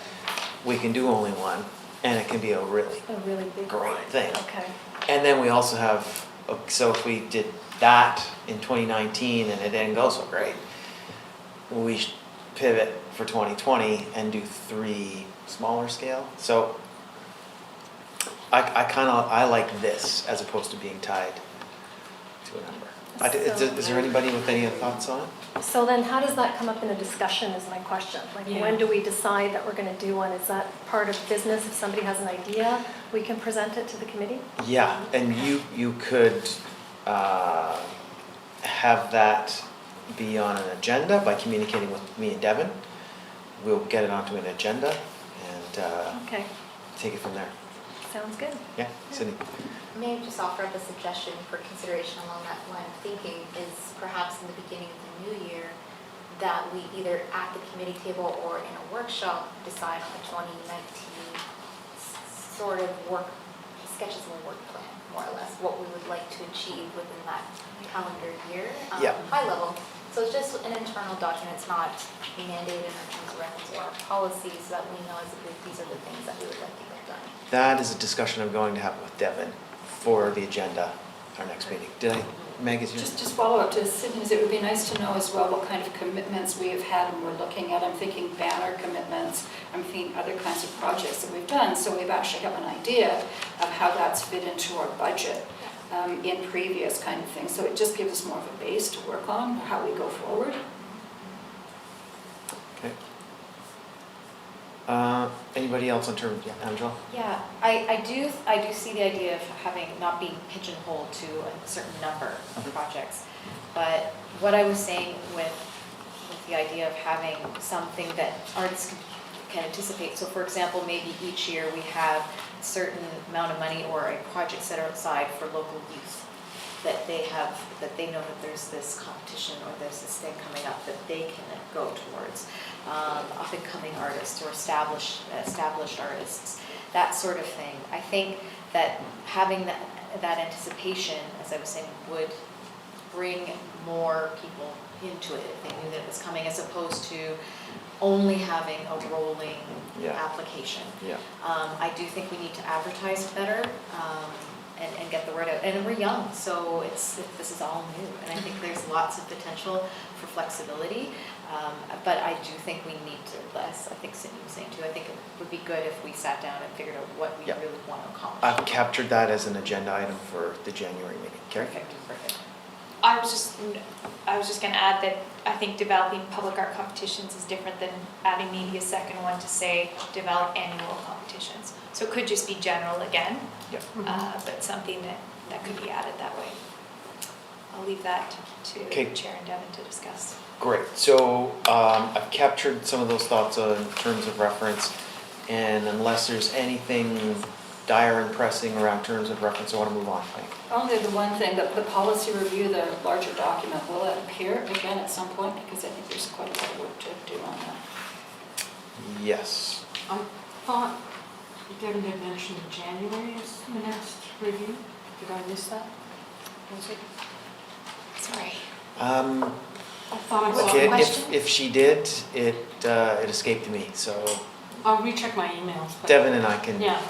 we can do only one, and it can be a really A really big great thing. Okay. And then we also have, so if we did that in 2019 and it didn't go so great, we should pivot for 2020 and do 3 smaller scale. So I like this as opposed to being tied to a number. Is there anybody with any thoughts on it? So then how does that come up in a discussion is my question. Like when do we decide that we're going to do one? Is that part of business? If somebody has an idea, we can present it to the committee? Yeah, and you could have that be on an agenda by communicating with me and Devin. We'll get it onto an agenda and Okay, take it from there. sounds good. Yeah, Sydney? May I just offer up a suggestion for consideration along that line of thinking is perhaps in the beginning of the new year that we either at the committee table or in a workshop decide on the 2019 sort of sketches of a work plan, more or less, what we would like to achieve within that calendar year, Yeah. high level. So it's just an internal document, it's not mandated in our terms of reference or our policies, so that we know as a group these are the things that we would like to get done. That is a discussion I'm going to have with Devin for the agenda, our next meeting. Meg, is yours? Just follow up to Sydney's, it would be nice to know as well what kind of commitments we have had and we're looking at. I'm thinking banner commitments, I'm thinking other kinds of projects that we've done, so we've actually have an idea of how that's fit into our budget in previous kind of things. So it just gives us more of a base to work on, how we go forward. Okay. Anybody else in terms, yeah, Angela? Yeah, I do see the idea of having, not being pigeonholed to a certain number of projects. But what I was saying with the idea of having something that artists can anticipate. So for example, maybe each year we have a certain amount of money or a project set aside for local youth that they have, that they know that there's this competition or there's this thing coming up that they can go towards. Up and coming artists or established artists, that sort of thing. I think that having that anticipation, as I was saying, would bring more people into it if they knew that it was coming, as opposed to only having a rolling application. Yeah. I do think we need to advertise better and get the word out. And we're young, so this is all new. And I think there's lots of potential for flexibility. But I do think we need to, as I think Cindy was saying too, I think it would be good if we sat down and figured out what we really want to accomplish. I've captured that as an agenda item for the January meeting. Carrie? Perfect. I was just going to add that I think developing public art competitions is different than adding maybe a second one to say develop annual competitions. So it could just be general again, but something that could be added that way. I'll leave that to Chair and Devin to discuss. Great. So I've captured some of those thoughts in terms of reference, and unless there's anything dire and pressing around terms of reference, I want to move on. Only the one thing, the policy review, the larger document, will it appear again at some point? Because I think there's quite a bit of work to do on that. Yes. I thought Devin had mentioned January as the next review. Did I miss that? Was it? Sorry. I thought I saw Okay, question? if she did, it escaped me. So I'll recheck my emails. But Devin and I can Yeah.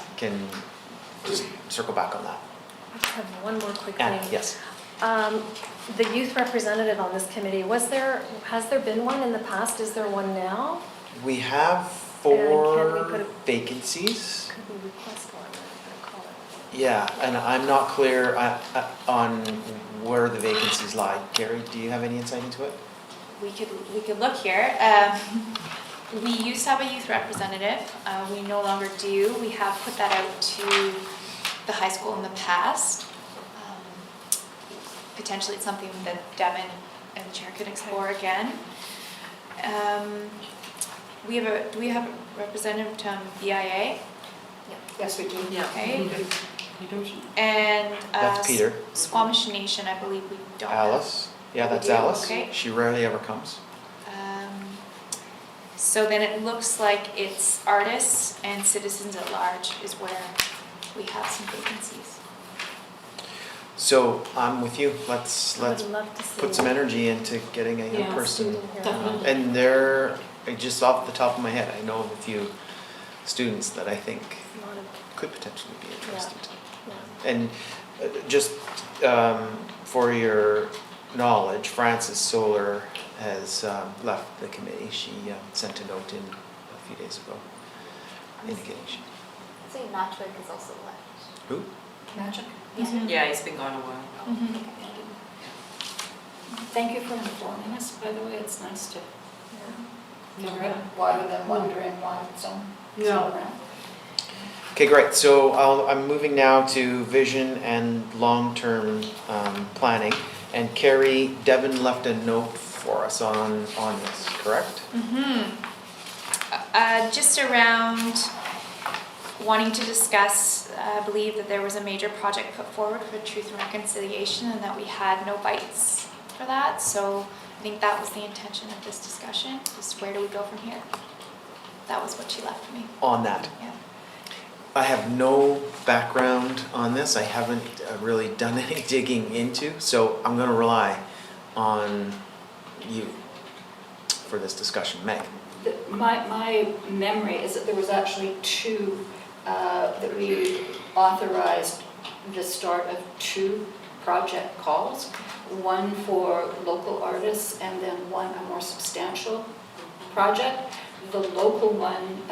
just circle back on that. I just have one more quick Anna, thing. yes. The youth representative on this committee, has there been one in the past? Is there one now? We have And can we 4 put a- vacancies. Could we request one or call it? Yeah, and I'm not clear on where the vacancies lie. Carrie, do you have any insight into it? We could look here. We used to have a youth representative. We no longer do. We have put that out to the high school in the past. Potentially it's something that Devin and the chair could explore again. Do we have a representative from BIA? Yes, we do. Okay. You don't? And That's Peter. Squamish Nation, I believe we don't have. Alice? Yeah, We that's do? Alice. Okay. She rarely ever comes. So then it looks like it's artists and citizens at large is where we have some vacancies. So I'm with you. Let's I would love to see put some energy into getting a young Yeah, person. student here. Definitely. And they're, just off the top of my head, I know of a few students that I think A lot of- could potentially be interested. yeah. And just for your knowledge, Frances Solar has left the committee. She sent a note in a few days ago indicating she. I'd say Matchwick is also left. Who? Magic? Yeah, he's been gone a while. Thank you for informing us, by the way. It's nice to Yeah. figure out rather than wondering why it's not around. Okay, great. So I'm moving now to vision and long-term planning. And Carrie, Devin left a note for us on this, correct? Just around wanting to discuss, I believe that there was a major project put forward for Truth and Reconciliation and that we had no bites for that. So I think that was the intention of this discussion, just where do we go from here? That was what she left for me. On that. Yeah. I have no background on this. I haven't really done any digging into, so I'm going to rely on you for this discussion. Meg. My memory is that there was actually 2 that we authorized the start of 2 project calls. One for local artists and then one a more substantial project. The local one,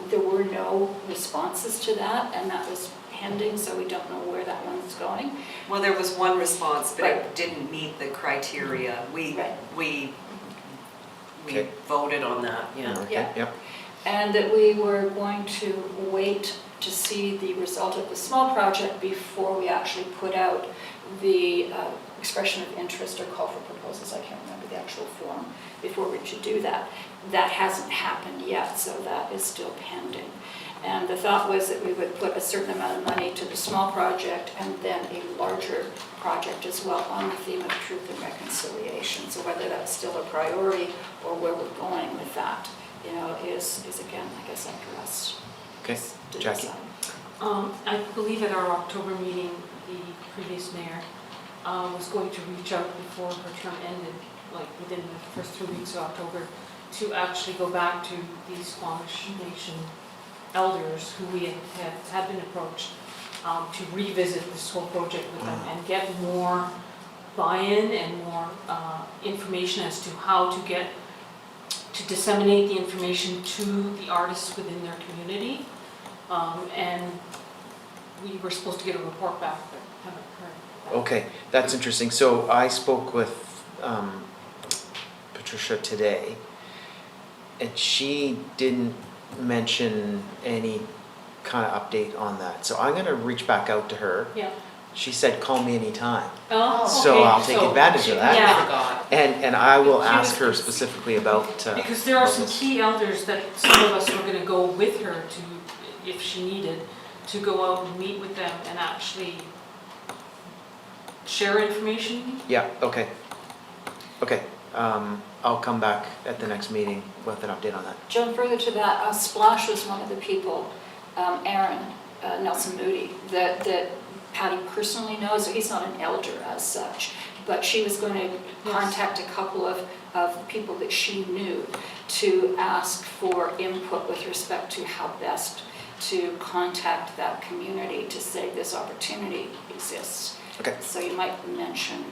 there were no responses to that, and that was pending, so we don't know where that one's going. Well, there was one response, but Right. it didn't meet the criteria. We Okay. voted on that, yeah. Okay, Yeah. yep. And that we were going to wait to see the result of the small project before we actually put out the expression of interest or call for proposals. I can't remember the actual form before we should do that. that hasn't happened yet, so that is still pending. And the thought was that we would put a certain amount of money to the small project and then a larger project as well on the theme of truth and reconciliation. So whether that's still a priority or where we're going with that, you know, is again, like I said, for us. Okay, to Jackie? decide. I believe at our October meeting, the previous mayor was going to reach out before her term ended, like within the first 2 weeks of October, to actually go back to the Squamish Nation elders who we had been approached to revisit this whole project with them and get more buy-in and more information as to how to disseminate the information to the artists within their community. And we were supposed to get a report back, but haven't heard back. Okay, that's interesting. So I spoke with Patricia today, and she didn't mention any kind of update on that. So I'm gonna reach back out to her. Yeah. She said, call me anytime. Oh, So okay. I'll take So advantage of that. Yeah. Forgot. And I will She ask was- her specifically about. Because there are some this. key elders that some of us were gonna go with her to, if she needed, to go out and meet with them and actually share information. Yeah, okay. Okay, I'll come back at the next meeting with an update on that. Joan, further to that, Splash was one of the people, Aaron Nelson Moody, that Patty personally knows. He's not an elder as such, but she was going to contact a couple of people that she knew to ask for input with respect to how best to contact that community to say this opportunity exists. Okay. So you might mention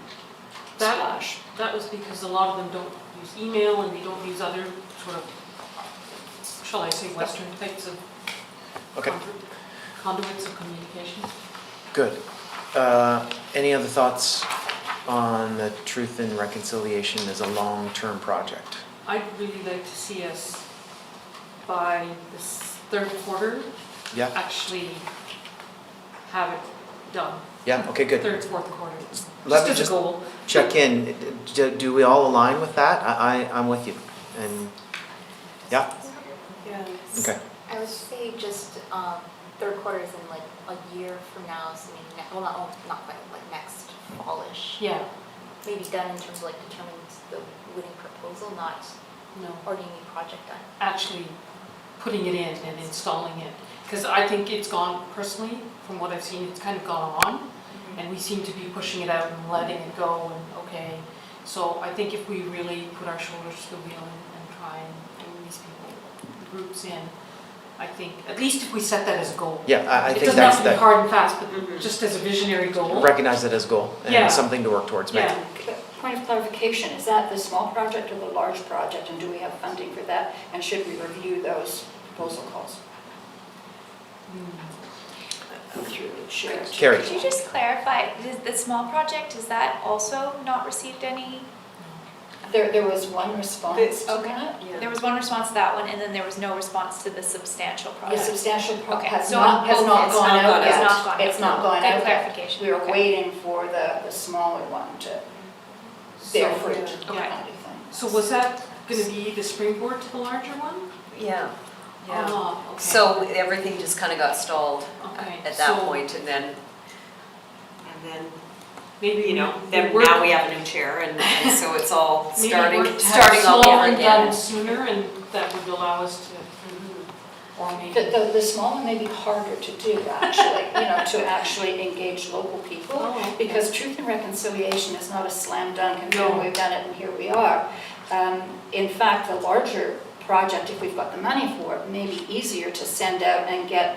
That- Splash. That was because a lot of them don't use email and they don't use other sort of, shall I say, Western types of Okay, conduits of communication. good. Any other thoughts on the Truth and Reconciliation as a long-term project? I'd really like to see us by this third quarter Yeah, actually have it done. yeah, okay, good. Third, fourth quarter. Let me Just as just a goal. check in. Do we all align with that? I'm with you. And, yeah, Yes. okay. I would say just third quarter is in like a year from now, so maybe well not quite, like next fallish. Yeah, Maybe done in terms of like determining the winning proposal, not no, or do you need project done? actually putting it in and installing it. Because I think it's gone, personally, from what I've seen, it's kind of gone on. And we seem to be pushing it out and letting it go and okay. So I think if we really put our shoulders to the wheel and try and bring these people, groups in, I think, at least if we set that as a goal. Yeah, I It think doesn't that's have to be the, hard and fast, but Mhm. just as a visionary goal. recognize it as a goal Yeah. and something to work towards. Meg. Yeah, Point of clarification, is that the small project or the large project, and do we have funding for that? And should we review those proposal calls through the chair? Carrie. Could you just clarify, is the small project, is that also not received any? There was one response to Okay. that. Yeah. There was one response to that one, and then there was no response to the substantial The project. substantial Okay, has so not both gone it's not out gone yet. out. It's not gone It's out. not gone Good out yet. clarification, We were okay. waiting for the smaller one to bear So- fruit, Okay. kind of thing. so was that gonna be the springboard to the larger one? Yeah, yeah. Oh, okay. So everything just kind of got stalled Okay, at that so point, and then maybe you know, we then work- now we have a new chair, and so it's all maybe starting work to have all small over and again. done sooner, and that would allow us to, or maybe. The small one may be harder to do, actually, to actually engage local people. Oh, okay. Because truth and reconciliation is not a slam dunk and boom, No. we've done it and here we are. In fact, the larger project, if we've got the money for it, may be easier to send out and get,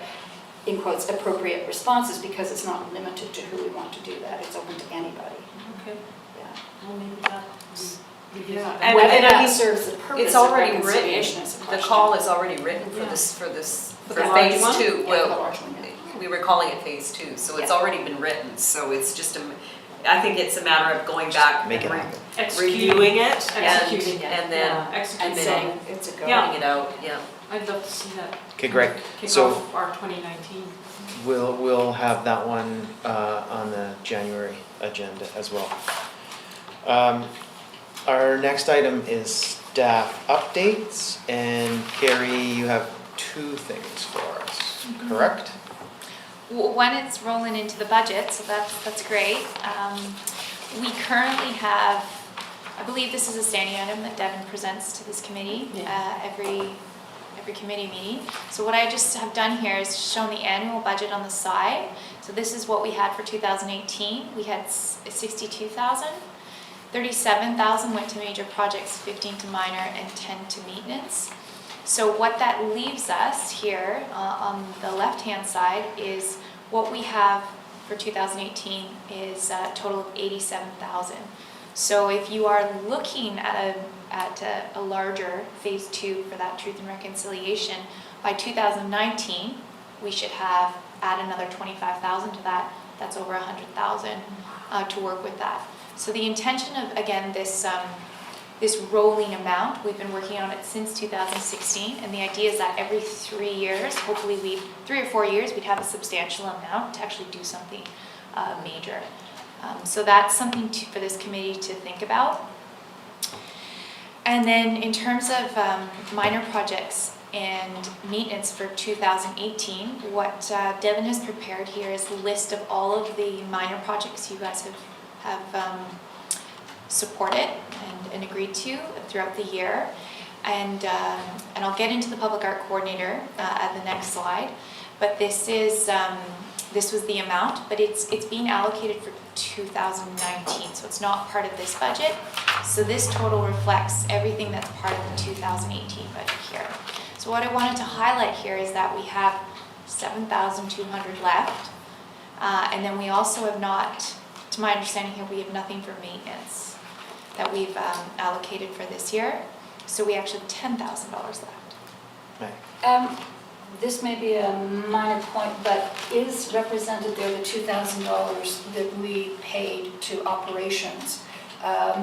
in quotes, appropriate responses because it's not limited to who we want to do that. It's open to anybody. Okay, Yeah. well, maybe that, we Yeah. visit And- Whether I that mean, serves the purpose It's of already reconciliation written, is a the question. call is already written for Yeah. this, For for the large phase one? two. Yeah, the Well, large one, yeah. we were calling it phase two, so it's Yeah. already been written, so it's just I think it's a matter of going back Make and it happen. reviewing it Executing it. and then Yeah, And executing it. saying it's a go. Yeah. putting it out, yeah. I'd love to see that. Okay, great. Kick So- off our 2019. We'll have that one on the January agenda as well. Our next item is staff updates, and Carrie, you have 2 things for us, correct? One is rolling into the budget, so that's great. We currently have, I believe this is a standing item that Devin presents to this committee every committee meeting. So what I just have done here is shown the annual budget on the side. So this is what we had for 2018. We had 62,000. 37,000 went to major projects, 15 to minor, and 10 to maintenance. So what that leaves us here on the left-hand side is what we have for 2018 is a total of 87,000. So if you are looking at a larger phase 2 for that truth and reconciliation, by 2019 we should have add another 25,000 to that. That's over 100,000 to work with that. So the intention of, again, this rolling amount, we've been working on it since 2016, and the idea is that every 3 years, hopefully 3 or 4 years, we'd have a substantial amount to actually do something major. So that's something for this committee to think about. And then in terms of minor projects and maintenance for 2018, what Devin has prepared here is a list of all of the minor projects you guys have supported and agreed to throughout the year. And I'll get into the public art coordinator at the next slide. But this was the amount, but it's being allocated for 2019, so it's not part of this budget. So this total reflects everything that's part of the 2018 budget here. So what I wanted to highlight here is that we have 7,200 left, and then we also have not, to my understanding here, we have nothing for maintenance that we've allocated for this year. So we actually have $10,000 left. Right. This may be a minor point, but is represented there the $2,000 that we paid to operations?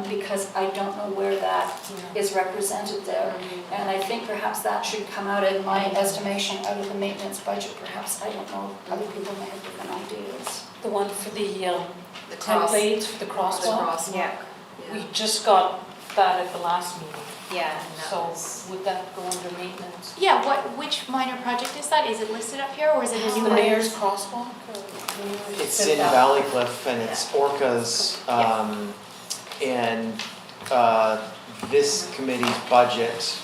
Because I don't know where that is represented there. And I think perhaps that should come out, in my estimation, out of the maintenance budget. Perhaps, I don't know, other people may have different ideas. The one for the cross- templates for the crosswalk? Yeah. We just got that at the last meeting. Yeah, and that So was, would that go under maintenance? Yeah, which minor project is that? Is it listed up here, or is it a new The one? mayor's crosswalk? It's in Valley Cliff, and it's Orca's, and this committee's budget,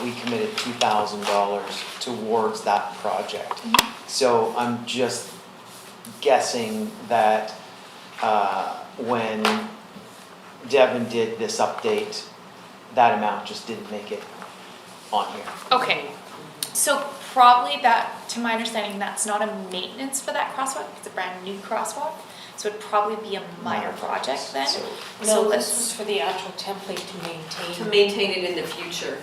we committed $2,000 towards that project. So I'm just guessing that when Devin did this update, that amount just didn't make it on here. Okay, so probably that, to my understanding, that's not a maintenance for that crosswalk, it's a brand new crosswalk. So it'd probably be a minor project then. So- So No, let's- this was for the actual template to maintain. To maintain it in the future.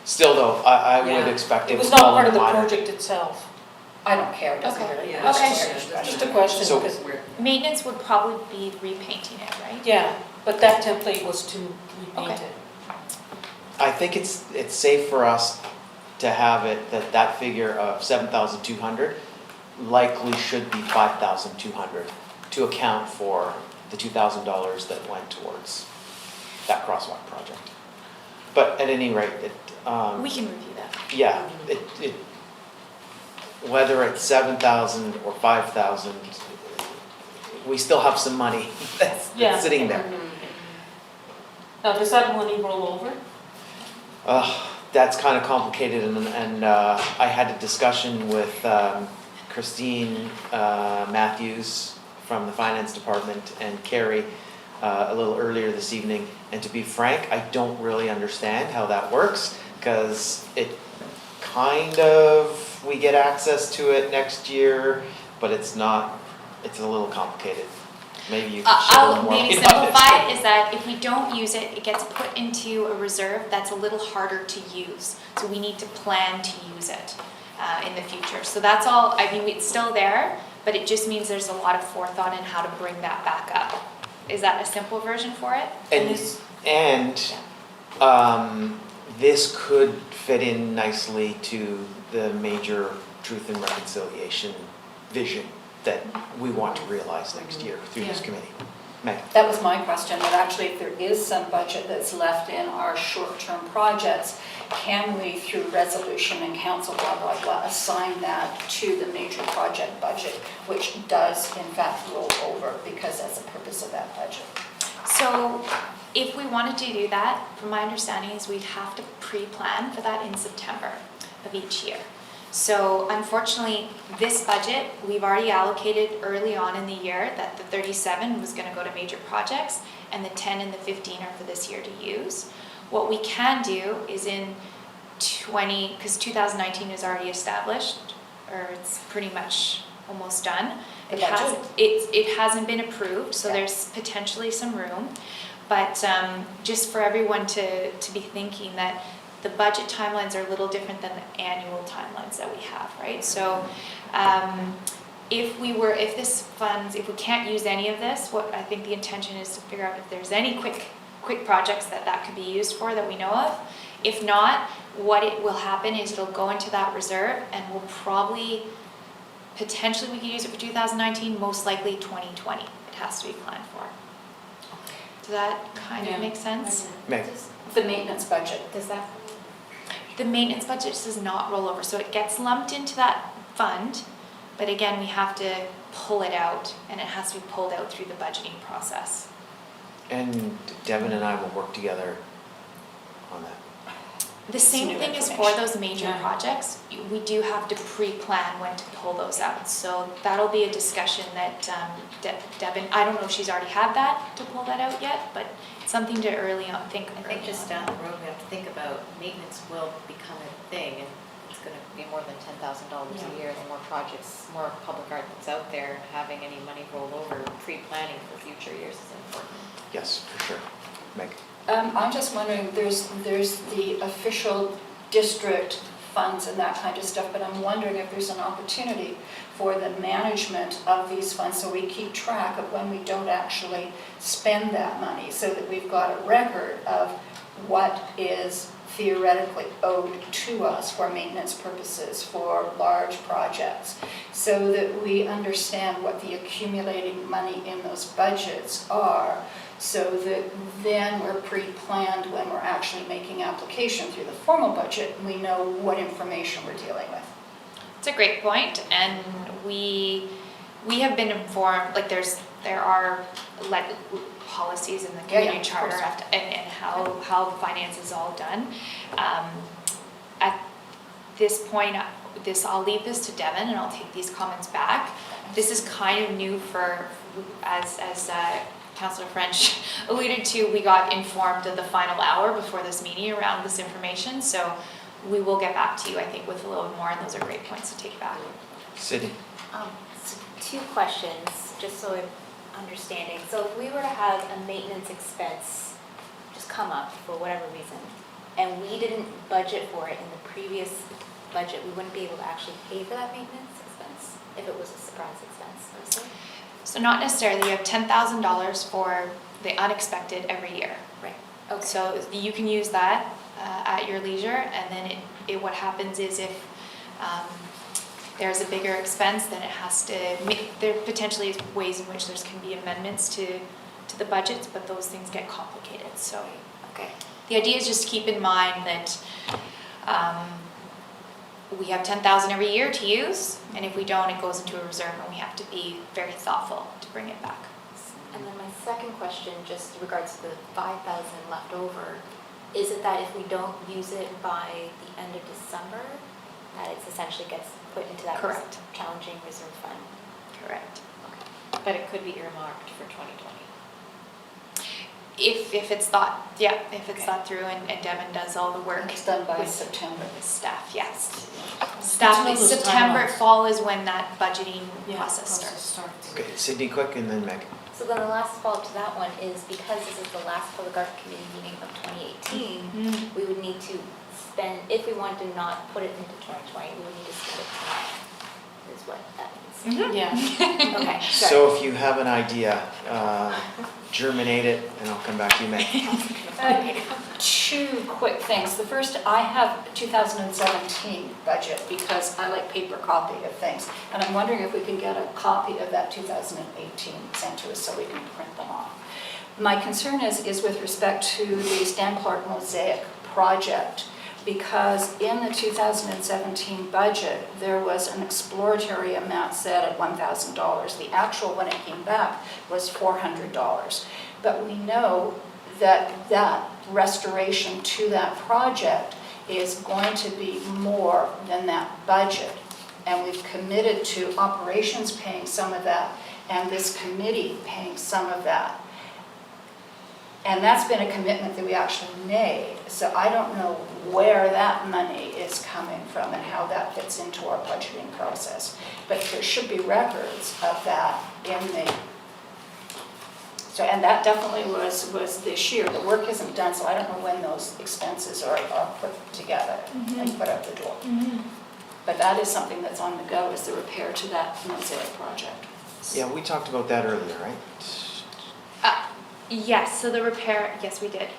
Still though, I would Yeah. expect It it was would not fall part in of the minor. project itself. I don't care, it doesn't Okay. really. Yeah. Okay. Just a question, So- because, Maintenance would probably be repainting it, right? yeah, but that template was to repaint Okay. it. I think it's safe for us to have it, that figure of 7,200 likely should be 5,200 to account for the $2,000 that went towards that crosswalk project. But at any rate, We can review that. yeah, whether it's 7,000 or 5,000, we still have some money that's Yeah. sitting there. Now, does that money roll over? That's kind of complicated, and I had a discussion with Christine Matthews from the finance department and Carrie a little earlier this evening, and to be frank, I don't really understand how that works, because it kind of, we get access to it next year, but it's not, it's a little complicated. Maybe you can shed a little I'll more maybe light on it. simplify it, is that if we don't use it, it gets put into a reserve that's a little harder to use. So we need to plan to use it in the future. So that's all, I mean, it's still there, but it just means there's a lot of forethought in how to bring that back up. Is that a simple version for it? And this could fit in nicely to the major truth and reconciliation vision that we want to realize next year through this Yeah. committee. Meg? That was my question, that actually if there is some budget that's left in our short-term projects, can we, through resolution and council, blah, blah, blah, assign that to the major project budget, which does in fact roll over because that's the purpose of that budget? So if we wanted to do that, from my understanding is we'd have to pre-plan for that in September of each year. So unfortunately, this budget, we've already allocated early on in the year that the 37 was going to go to major projects and the 10 and the 15 are for this year to use. What we can do is in because 2019 is already established, or it's pretty much almost done. It hasn't been approved, so there's potentially some room. But just for everyone to be thinking that the budget timelines are a little different than the annual timelines that we have, right? So if we can't use any of this, what I think the intention is to figure out if there's any quick projects that could be used for that we know of. If not, what it will happen is it'll go into that reserve and we'll probably, potentially we could use it for 2019, most likely 2020. It has to be planned for. Does that kind of make sense? Meg? The maintenance budget, Does that? The maintenance budget does not roll over, so it gets lumped into that fund, but again, we have to pull it out and it has to be pulled out through the budgeting process. And Devin and I will work together on that. The same new thing is for information. those major projects. We do have to pre-plan when to pull those out. So that'll be a discussion that Devin, I don't know if she's already had that to pull that out yet, but something to I think just down the road, we have to think about maintenance will become a thing, and it's going to be more than $10,000 a year. The more projects, more public art that's out there, having any money roll over, pre-planning for future years is important. Yes, for sure. Meg? I'm just wondering, there's the official district funds and that kind of stuff, but I'm wondering if there's an opportunity for the management of these funds so we keep track of when we don't actually spend that money, so that we've got a record of what is theoretically owed to us for maintenance purposes for large projects, so that we understand what the accumulating money in those budgets are, so that then we're pre-planned when we're actually making application through the formal budget, and we know what information we're dealing with. it's a great point, and we have been informed, like there are policies in the community charter and how finance is all done. At this point, I'll leave this to Devin and I'll take these comments back. This is kind of new as Councillor French alluded to, we got informed of the final hour before this meeting around this information, so we will get back to you, I think, with a little more, and those are great points to take back. Sydney? So 2 questions, just so I'm understanding. So if we were to have a maintenance expense just come up for whatever reason, and we didn't budget for it in the previous budget, we wouldn't be able to actually pay for that maintenance expense if it was a surprise expense, honestly? So not necessarily, you have $10,000 for the unexpected every year. Right. Okay. So you can use that at your leisure, and then what happens is if there's a bigger expense, then it has to, there potentially is ways in which there can be amendments to the budgets, but those things get complicated. So Okay. the idea is just to keep in mind that we have $10,000 every year to use, and if we don't, it goes into a reserve, and we have to be very thoughtful to bring it back. And then my second question, just in regards to the 5,000 left over, is it that if we don't use it by the end of December, that it essentially gets put into that Correct. challenging reserve fund? Correct. But it could be earmarked for 2020. If it's thought, if it's thought through and Devin does all the work. It's done by with September. Staff, yes. Good to know those September, timelines. fall is when that budgeting process starts. Okay, Sydney quick and then Meg. So then the last follow-up to that one is, because this is the last Public Art Committee meeting of 2018, we would need to spend, if we wanted to not put it into 2020, we would need to spend it tonight, is what that means. Yeah. Okay, So if you have an idea, germinate it, and I'll come back to you, Meg. Two quick things. The first, I have 2017 budget because I like paper copy of things. And I'm wondering if we can get a copy of that 2018 sent to us so we can print them off. My concern is with respect to the Stan Clark Mosaic project, because in the 2017 budget, there was an exploratory amount set at $1,000. The actual, when it came back, was $400. But we know that that restoration to that project is going to be more than that budget. And we've committed to operations paying some of that and this committee paying some of that. And that's been a commitment that we actually made. So I don't know where that money is coming from and how that fits into our budgeting process. But there should be records of that in the, so, and that definitely was this year. The work isn't done, so I don't know when those expenses are put together and put out the door. But that is something that's on the go, is the repair to that mosaic project. Yeah, we talked about that earlier, right? Yes, so the repair, yes, we did.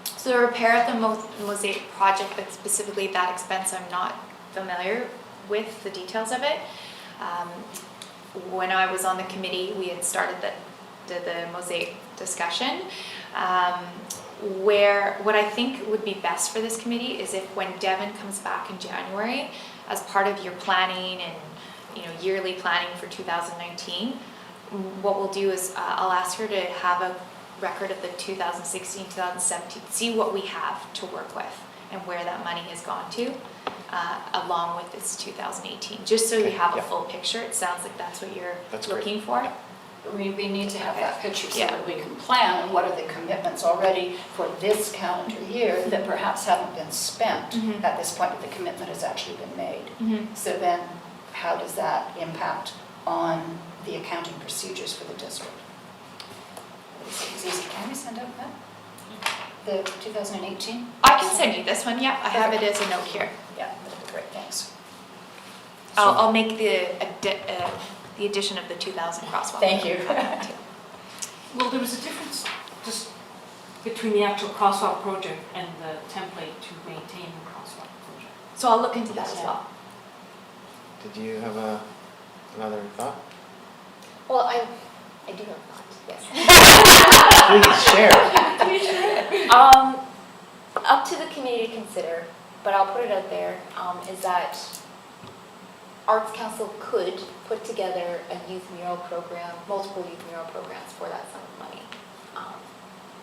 So the repair of the mosaic project, but specifically that expense, I'm not familiar with the details of it. When I was on the committee, we had started the mosaic discussion. Where what I think would be best for this committee is if when Devon comes back in January, as part of your planning and yearly planning for 2019, what we'll do is I'll ask her to have a record of the 2016, 2017, see what we have to work with and where that money has gone to, along with this 2018, just so we have a full picture. It sounds like that's what you're looking for. Yeah. We need to have that picture so that we can plan and what are the commitments already for this calendar year that perhaps haven't been spent at this point, but the commitment has actually been made. So then how does that impact on the accounting procedures for the district? It's easy. Can we send out that? The 2018? I can send you this one, yeah. I have it as a note here. Yeah, that'd be great, thanks. I'll make the addition of the 2000 crosswalk. Thank you. Well, there was a difference just between the actual crosswalk project and the template to maintain the crosswalk project. So I'll look into that as well. Did you have another thought? Well, I do have thoughts, yes. Please share. Up to the committee to consider, but I'll put it out there, is that Arts Council could put together a youth mural program, multiple youth mural programs for that sum of money.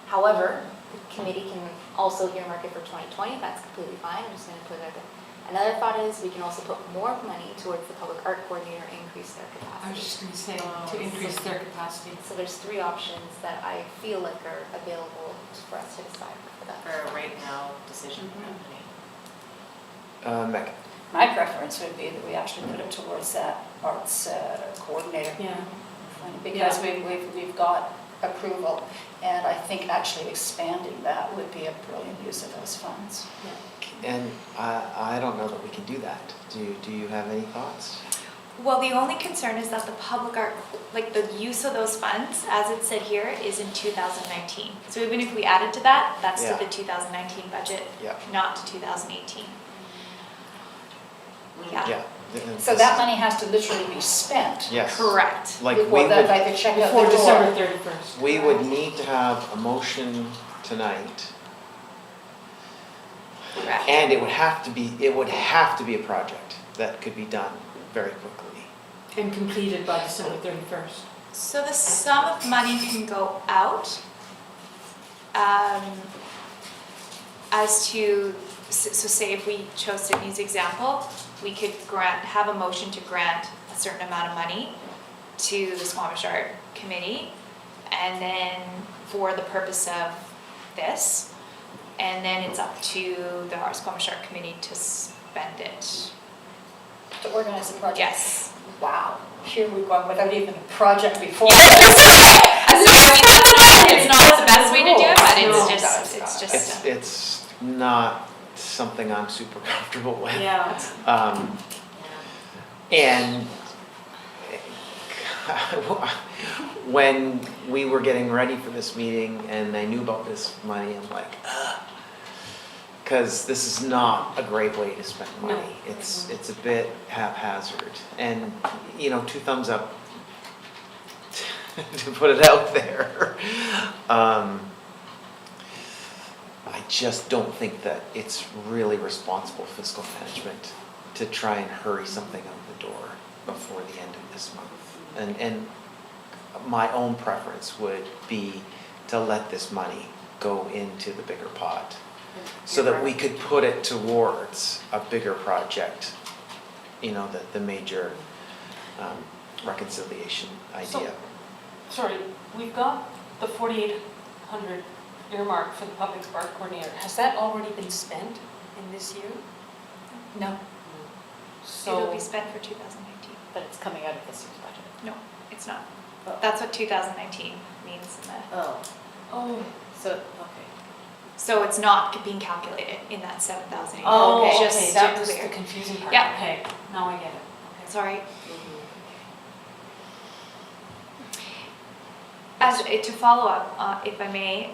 However, the committee can also earmark it for 2020, that's completely fine, I'm just going to put it out there. Another thought is we can also put more money towards the public art coordinator and increase their capacity. I was just going to say, to increase their capacity. So there's 3 options that I feel like are available for us to decide for that. For a right now decision. Meg. My preference would be that we actually put it towards that arts coordinator. Yeah. Because we've got approval, and I think actually expanding that would be a brilliant use of those funds. And I don't know that we can do that. Do you have any thoughts? Well, the only concern is that the public art, like the use of those funds, as it said here, is in 2019. So even if we added to that, that's to the 2019 budget, not to 2018. Yeah. So that money has to literally be spent. Yes. Correct. Like Before the check out the Before door. December 31st. we would need to have a motion tonight, Correct. and it would have to be a project that could be done very quickly. And completed by December 31st. So the sum of money can go out as to, so say if we chose Sydney's example, we could have a motion to grant a certain amount of money to the Squamish Art Committee, and then for the purpose of this, and then it's up to the Squamish Art Committee to spend it. To organize the project. Yes. Wow, here we've gone without even a project before. It's not the best way to do it, but it's just. It's not something I'm super comfortable with. Yeah. And when we were getting ready for this meeting and I knew about this money, I'm like, because this is not a great way to spend money. No. It's a bit haphazard. And, you know, 2 thumbs up to put it out there. I just don't think that it's really responsible fiscal management to try and hurry something out the door before the end of this month. And my own preference would be to let this money go into the bigger pot so that we could put it towards a bigger project, you know, the major reconciliation idea. Sorry, we've got the 4,800 earmarked for the public art coordinator. Has that already been spent in this year? No. It'll be spent for 2019. But it's coming out of this year's budget. No, it's not. Oh. That's what 2019 means in the, Oh, so, okay. so it's not being calculated in that 7,000. Oh, okay, Just that to was clear. the confusing part. Yeah. Okay, now I get it. Okay. Sorry. As, to follow up, if I may,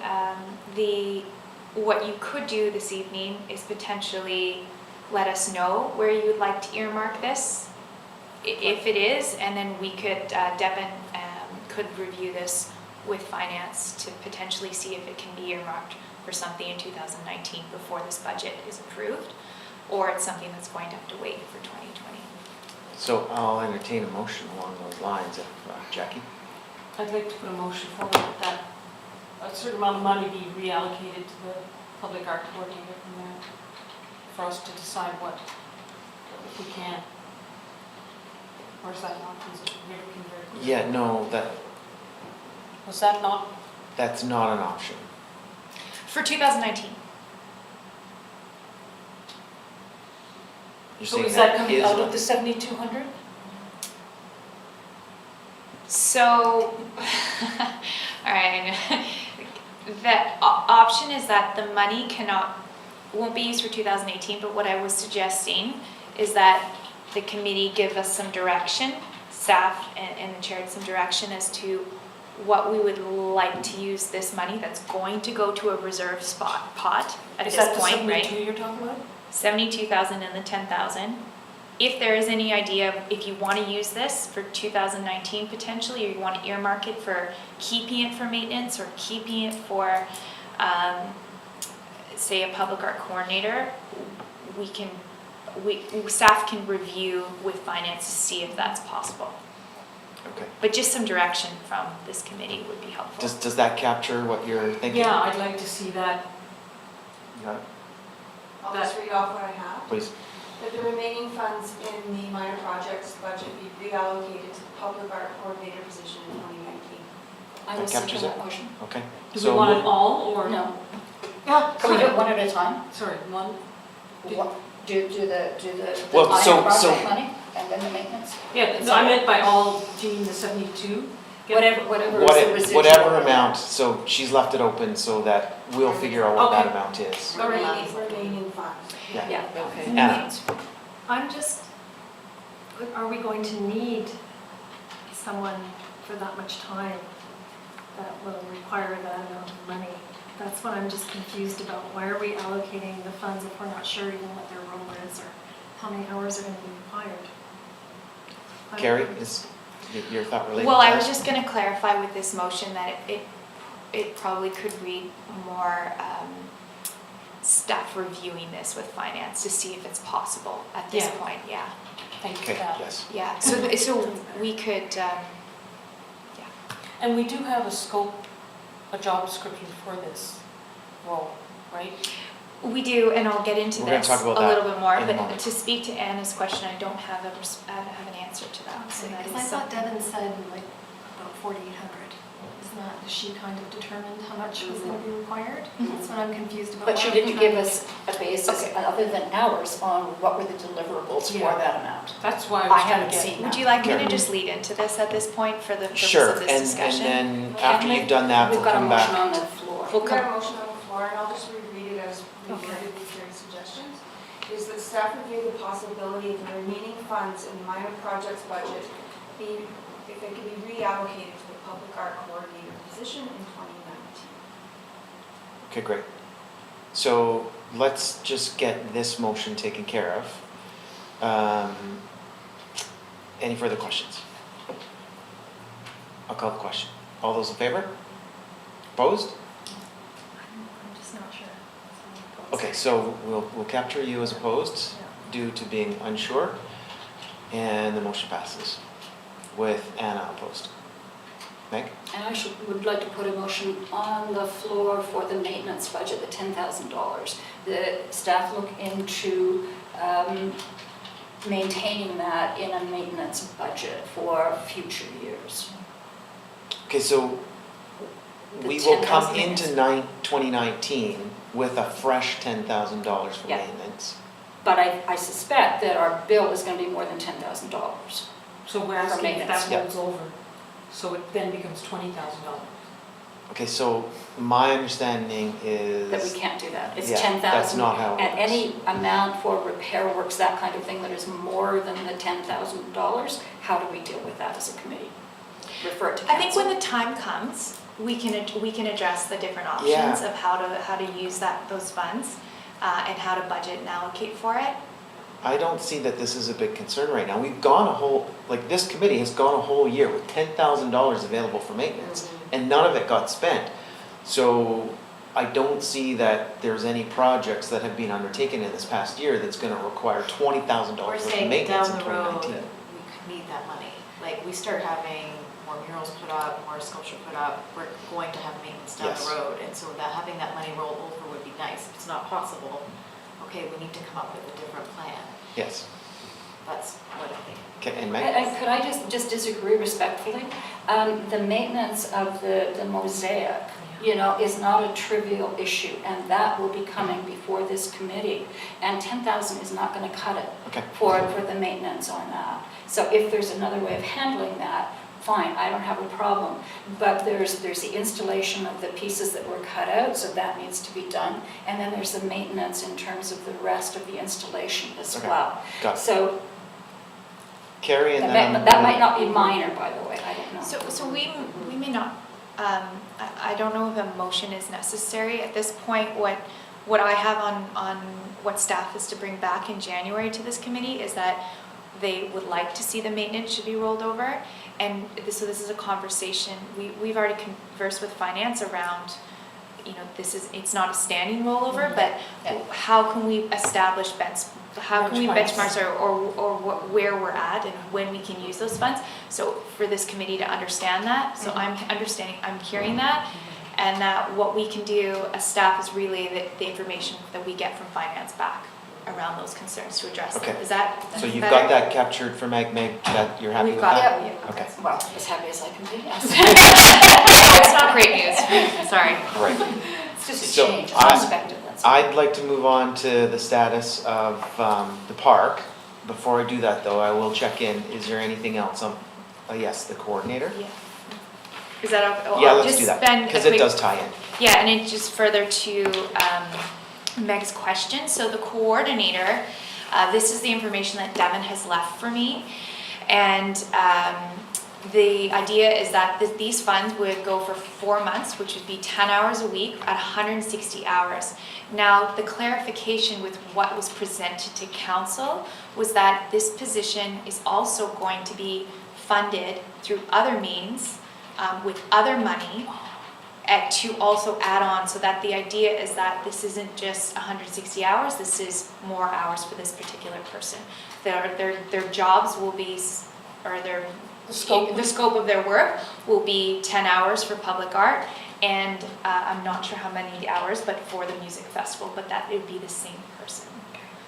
what you could do this evening is potentially let us know where you would like to earmark this, if it is, and then we could, Devin could review this with finance to potentially see if it can be earmarked for something in 2019 before this budget is approved, or it's something that's going to have to wait for 2020. So I'll entertain a motion along those lines, Jackie. I'd like to put a motion forward that a certain amount of money be reallocated to the public art coordinator from there for us to decide what, if we can. Or is that not, is it looking very clear? Yeah, no, Was that not? that's not an option. For 2019. You're So saying is that coming is out one. of the 7,200? So, all right, the option is that the money won't be used for 2018, but what I was suggesting is that the committee give us some direction, staff and the chair some direction as to what we would like to use this money that's going to go to a reserve pot at this point, right? Is that the 72 you're talking about? 72,000 and the 10,000. If there is any idea, if you want to use this for 2019 potentially, or you want to earmark it for keeping it for maintenance or keeping it for, say, a public art coordinator, staff can review with finance to see if that's possible. Okay. But just some direction from this committee would be helpful. Does that capture what you're thinking? Yeah, I'd like to see that. You got it? I'll just read off what I have. Please. That the remaining funds in the minor projects budget be reallocated to the public art coordinator position in 2019. I will That captures second it? that motion. Okay. Do we So want it we'll- all or? No. Yeah, Can we do it one at a time? Sorry, one? Do the Well, minor so- project money and then the maintenance? Yeah, no, I meant by all, do you mean the 72? Whatever is the residual. Whatever amount, so she's left it open so that we'll figure out what that Okay. amount is. Remaining funds. Yeah. Yeah. Okay. Anna. I'm just, are we going to need someone for that much time that will require that amount of money? That's what I'm just confused about. Why are we allocating the funds if we're not sure even what their role is or how many hours are going to be required? Carrie, is your thought related to Well, I that? was just going to clarify with this motion that it probably could read more staff reviewing this with finance to see if it's possible at this Yeah. point, yeah. Thank you for Okay, that. yes. Yeah, so we could, And we do have a scope, a job description for this role, right? we do, and I'll get into We're gonna this talk a about that little bit more, in a but moment. to speak to Anna's question, I don't have an answer to that, so that Because is I thought something. Devin said like about 4,800. Isn't that, she kind of determined how much was going to be required? That's what I'm confused about. But she Why didn't we give not- us a basis Okay. other than hours on what were the deliverables Yeah. for that amount. That's why I I was trying haven't to get. seen Would that. you like me to Sure. just lead into this at this point for the purpose Sure, of this discussion? and then after you've done that, We've we'll got a come motion back. on the floor. We'll We've got a come, motion on the floor, and I'll just reread it as we Okay. did with Carrie's suggestions. Is that staff review the possibility of the remaining funds in the minor projects budget if it could be reallocated to the public art coordinator position in 2019. Okay, great. So let's just get this motion taken care of. Any further questions? I'll call the question. All those in favor? Opposed? I'm just not sure. Okay, so we'll capture you as opposed due to being unsure, and the motion passes with Anna opposed. Meg? And I would like to put a motion on the floor for the maintenance budget, the $10,000. The staff look into maintaining that in a maintenance budget for future years. Okay, so The we will come 10,000 into 2019 with a fresh $10,000 for Yeah. maintenance. But I suspect that our bill is going to be more than $10,000. So we're asking if maintenance, that yeah. rolls over, so it then becomes $20,000. Okay, so my understanding That we is, can't do that. It's yeah, 10,000. that's not how it And works. any amount for repair works, that kind of thing, that is more than the $10,000, how do we deal with that as a committee? Refer it to I think council. when the time comes, we can address the different options Yeah. of how to use those funds and how to budget and allocate for it. I don't see that this is a big concern right now. We've gone a whole, like this committee has gone a whole year with $10,000 available for maintenance, and none of it got spent. So I don't see that there's any projects that have been undertaken in this past year that's gonna require $20,000 We're worth of saying maintenance down in the road, 2019. we could need that money. Like, we start having more murals put up, more sculpture put up, we're going to have maintenance down Yes. the road. And so that having that money roll over would be nice. If it's not possible, okay, we need to come up with a different plan. Yes. That's what I think. Okay, and Meg? And could I just disagree respectfully? The maintenance of the mosaic, is not a trivial issue, and that will be coming before this committee. And 10,000 is not going to cut it Okay. for the maintenance on that. So if there's another way of handling that, fine, I don't have a problem. But there's the installation of the pieces that were cut out, so that needs to be done. And then there's the maintenance in terms of the rest of the installation as Okay. well. Got it. So Carrie and then. that might not be minor, by the way, I don't know. So we may not, I don't know if a motion is necessary at this point. What I have on what staff is to bring back in January to this committee is that they would like to see the maintenance should be rolled over. And so this is a conversation, we've already conversed with finance around, it's not a standing rollover, but how can we establish how can we benchmarks or where we're at and when we can use those funds? So for this committee to understand that, so I'm hearing that, and that what we can do as staff is relay the information that we get from finance back around those concerns to address them. Okay. Is that So you've better? got that captured for Meg, that you're happy We've with got that? it. Okay. Well, as happy as I can be, yes. It's not great news, sorry. All right. It's just a So change, it's unexpected, that's all. I'd like to move on to the status of the park. Before I do that though, I will check in, is there anything else? Yes, the coordinator? Yeah. Is that okay? Oh, Yeah, I'll let's just do that, spend a because it quick- does tie in. Yeah, and it just further to Meg's question. So the coordinator, this is the information that Devin has left for me. And the idea is that these funds would go for 4 months, which would be 10 hours a week at 160 hours. Now, the clarification with what was presented to council was that this position is also going to be funded through other means with other money to also add on, so that the idea is that this isn't just 160 hours, this is more hours for this particular person. Their jobs will be, or the scope of their work will be 10 hours for public art, and I'm not sure how many hours, but for the music festival, but that it would be the same person.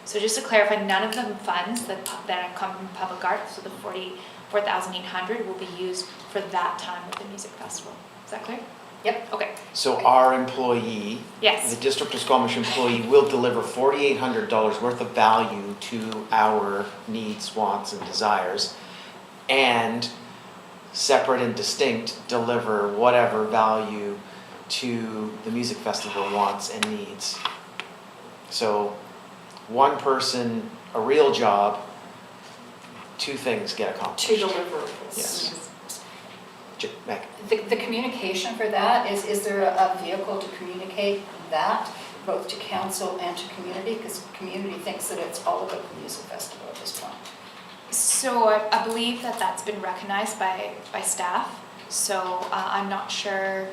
So just to clarify, none of the funds that have come from public art, so the 44,800 will be used for that time with the music festival. Is that clear? Yep. Okay. So our employee, Yes. the District of Squamish employee, will deliver $4,800 worth of value to our needs, wants, and desires, and separate and distinct, deliver whatever value to the music festival wants and needs. So one person, a real job, two things get accomplished. Two deliverables. Yes. Meg? The communication for that, is there a vehicle to communicate that, both to council and to community? Because community thinks that it's all about the music festival at this point. So I believe that that's been recognized by staff. So I'm not sure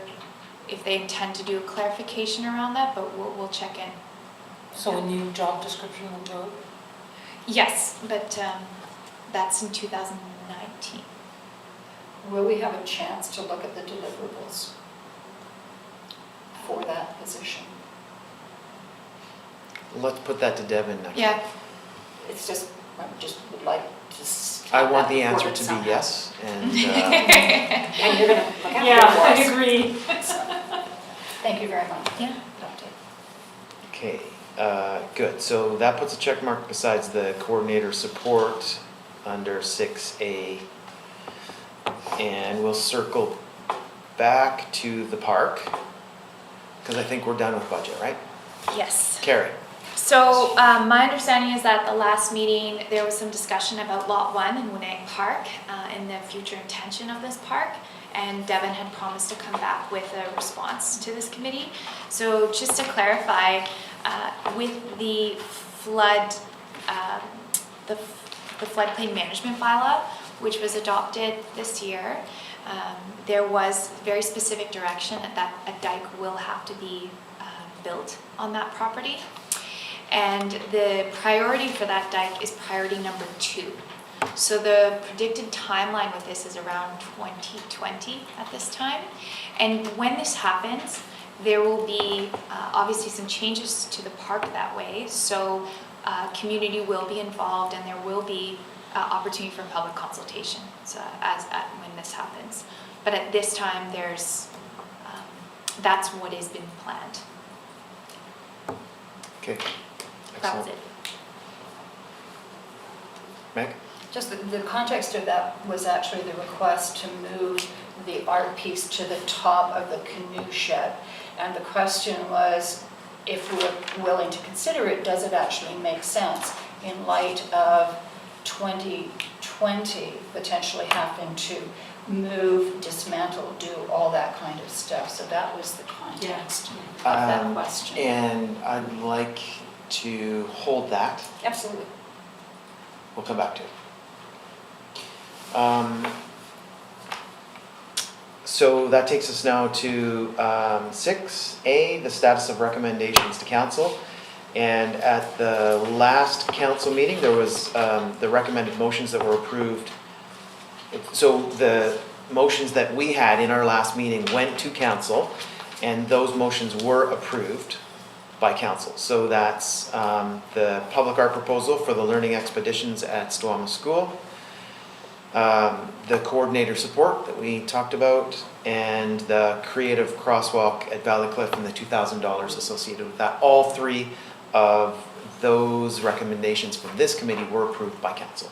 if they intend to do a clarification around that, but we'll check in. So a new job description on the road? Yes, but that's in 2019. Will we have a chance to look at the deliverables for that position? Let's put that to Devin next. Yeah, It's just, I just would like to. I want the answer report to be somehow. yes, and And you're going to look after Yeah, it for I us. agree. Thank you very much. Yeah. okay, good. So that puts a check mark besides the coordinator support under 6A. And we'll circle back to the park, because I think we're done with budget, right? yes. Carrie? So my understanding is that the last meeting, there was some discussion about Lot 1 in Xwu'nekw Park and the future intention of this park. And Devin had promised to come back with a response to this committee. So just to clarify, with the flood, the floodplain management bylaw, which was adopted this year, there was very specific direction that a dike will have to be built on that property. And the priority for that dike is priority number 2. So the predicted timeline with this is around 2020 at this time. And when this happens, there will be obviously some changes to the park that way. So community will be involved and there will be opportunity for public consultation when this happens. But at this time, that's what has been planned. Okay. That was Excellent. it. Meg? Just the context of that was actually the request to move the art piece to the top of the canoe shed. And the question was, if we're willing to consider it, does it actually make sense in light of 2020 potentially having to move, dismantle, do all that kind of stuff? So that was the context of that question. And I'd like to hold that. Absolutely. We'll come back to it. So that takes us now to 6A, the status of recommendations to council. And at the last council meeting, there was the recommended motions that were approved. So the motions that we had in our last meeting went to council, and those motions were approved by council. So that's the public art proposal for the learning expeditions at Stawamus School, the coordinator support that we talked about, and the creative crosswalk at Valley Cliff and the $2,000 associated with that. All three of those recommendations from this committee were approved by council.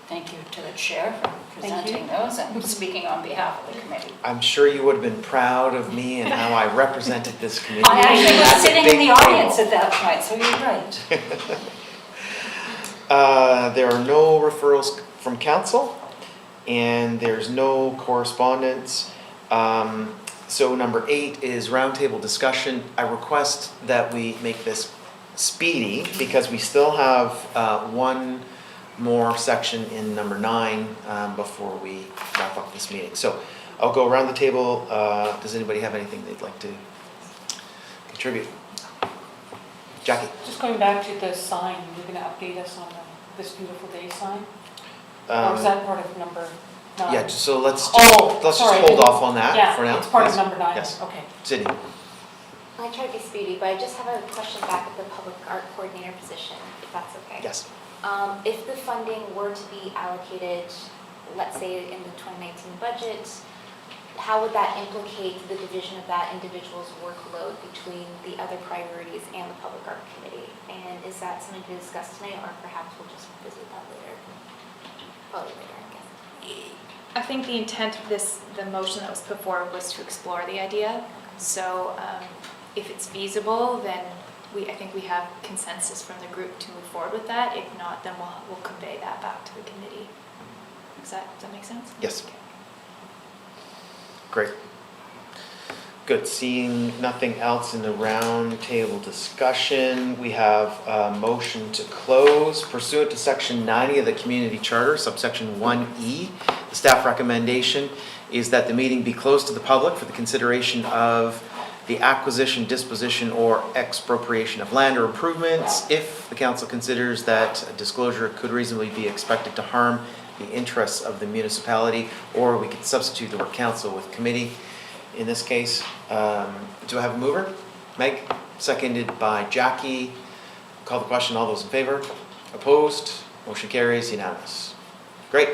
Thank you to the chair for presenting those and speaking on behalf of the committee. I'm sure you would have been proud of me and how I represented this committee. I actually was That's a sitting in big the audience deal. at that point, so you're right. There are no referrals from council, and there's no correspondence. So number 8 is roundtable discussion. I request that we make this speedy because we still have one more section in number 9 before we wrap up this meeting. So I'll go around the table. Does anybody have anything they'd like to contribute? Jackie? Just going back to the sign, you're going to update us on this beautiful day sign? Or is that part of number 9? Yeah, so let's Oh, just sorry. hold off on that for now. Yeah, it's part of please. number 9. Yes. Okay. Sydney? I try to be speedy, but I just have a question back at the public art coordinator position, if that's okay. Yes. If the funding were to be allocated, let's say in the 2019 budget, how would that implicate the division of that individual's workload between the other priorities and the public art committee? And is that something to discuss tonight, or perhaps we'll just visit that later? Probably later, I guess. I think the intent of the motion that was put forward was to explore the idea. So if it's feasible, then I think we have consensus from the group to move forward with that. If not, then we'll convey that back to the committee. Does that make sense? Yes. Okay. Great. Good, seeing nothing else in the round table discussion, we have a motion to close pursuant to section 90 of the community charter, subsection 1E. The staff recommendation is that the meeting be closed to the public for the consideration of the acquisition, disposition, or expropriation of land or improvements if the council considers that a disclosure could reasonably be expected to harm the interests of the municipality, or we could substitute the word council with committee. In this case, do I have a mover? Meg, seconded by Jackie. Call the question, all those in favor? Opposed? Motion carries, unanimous.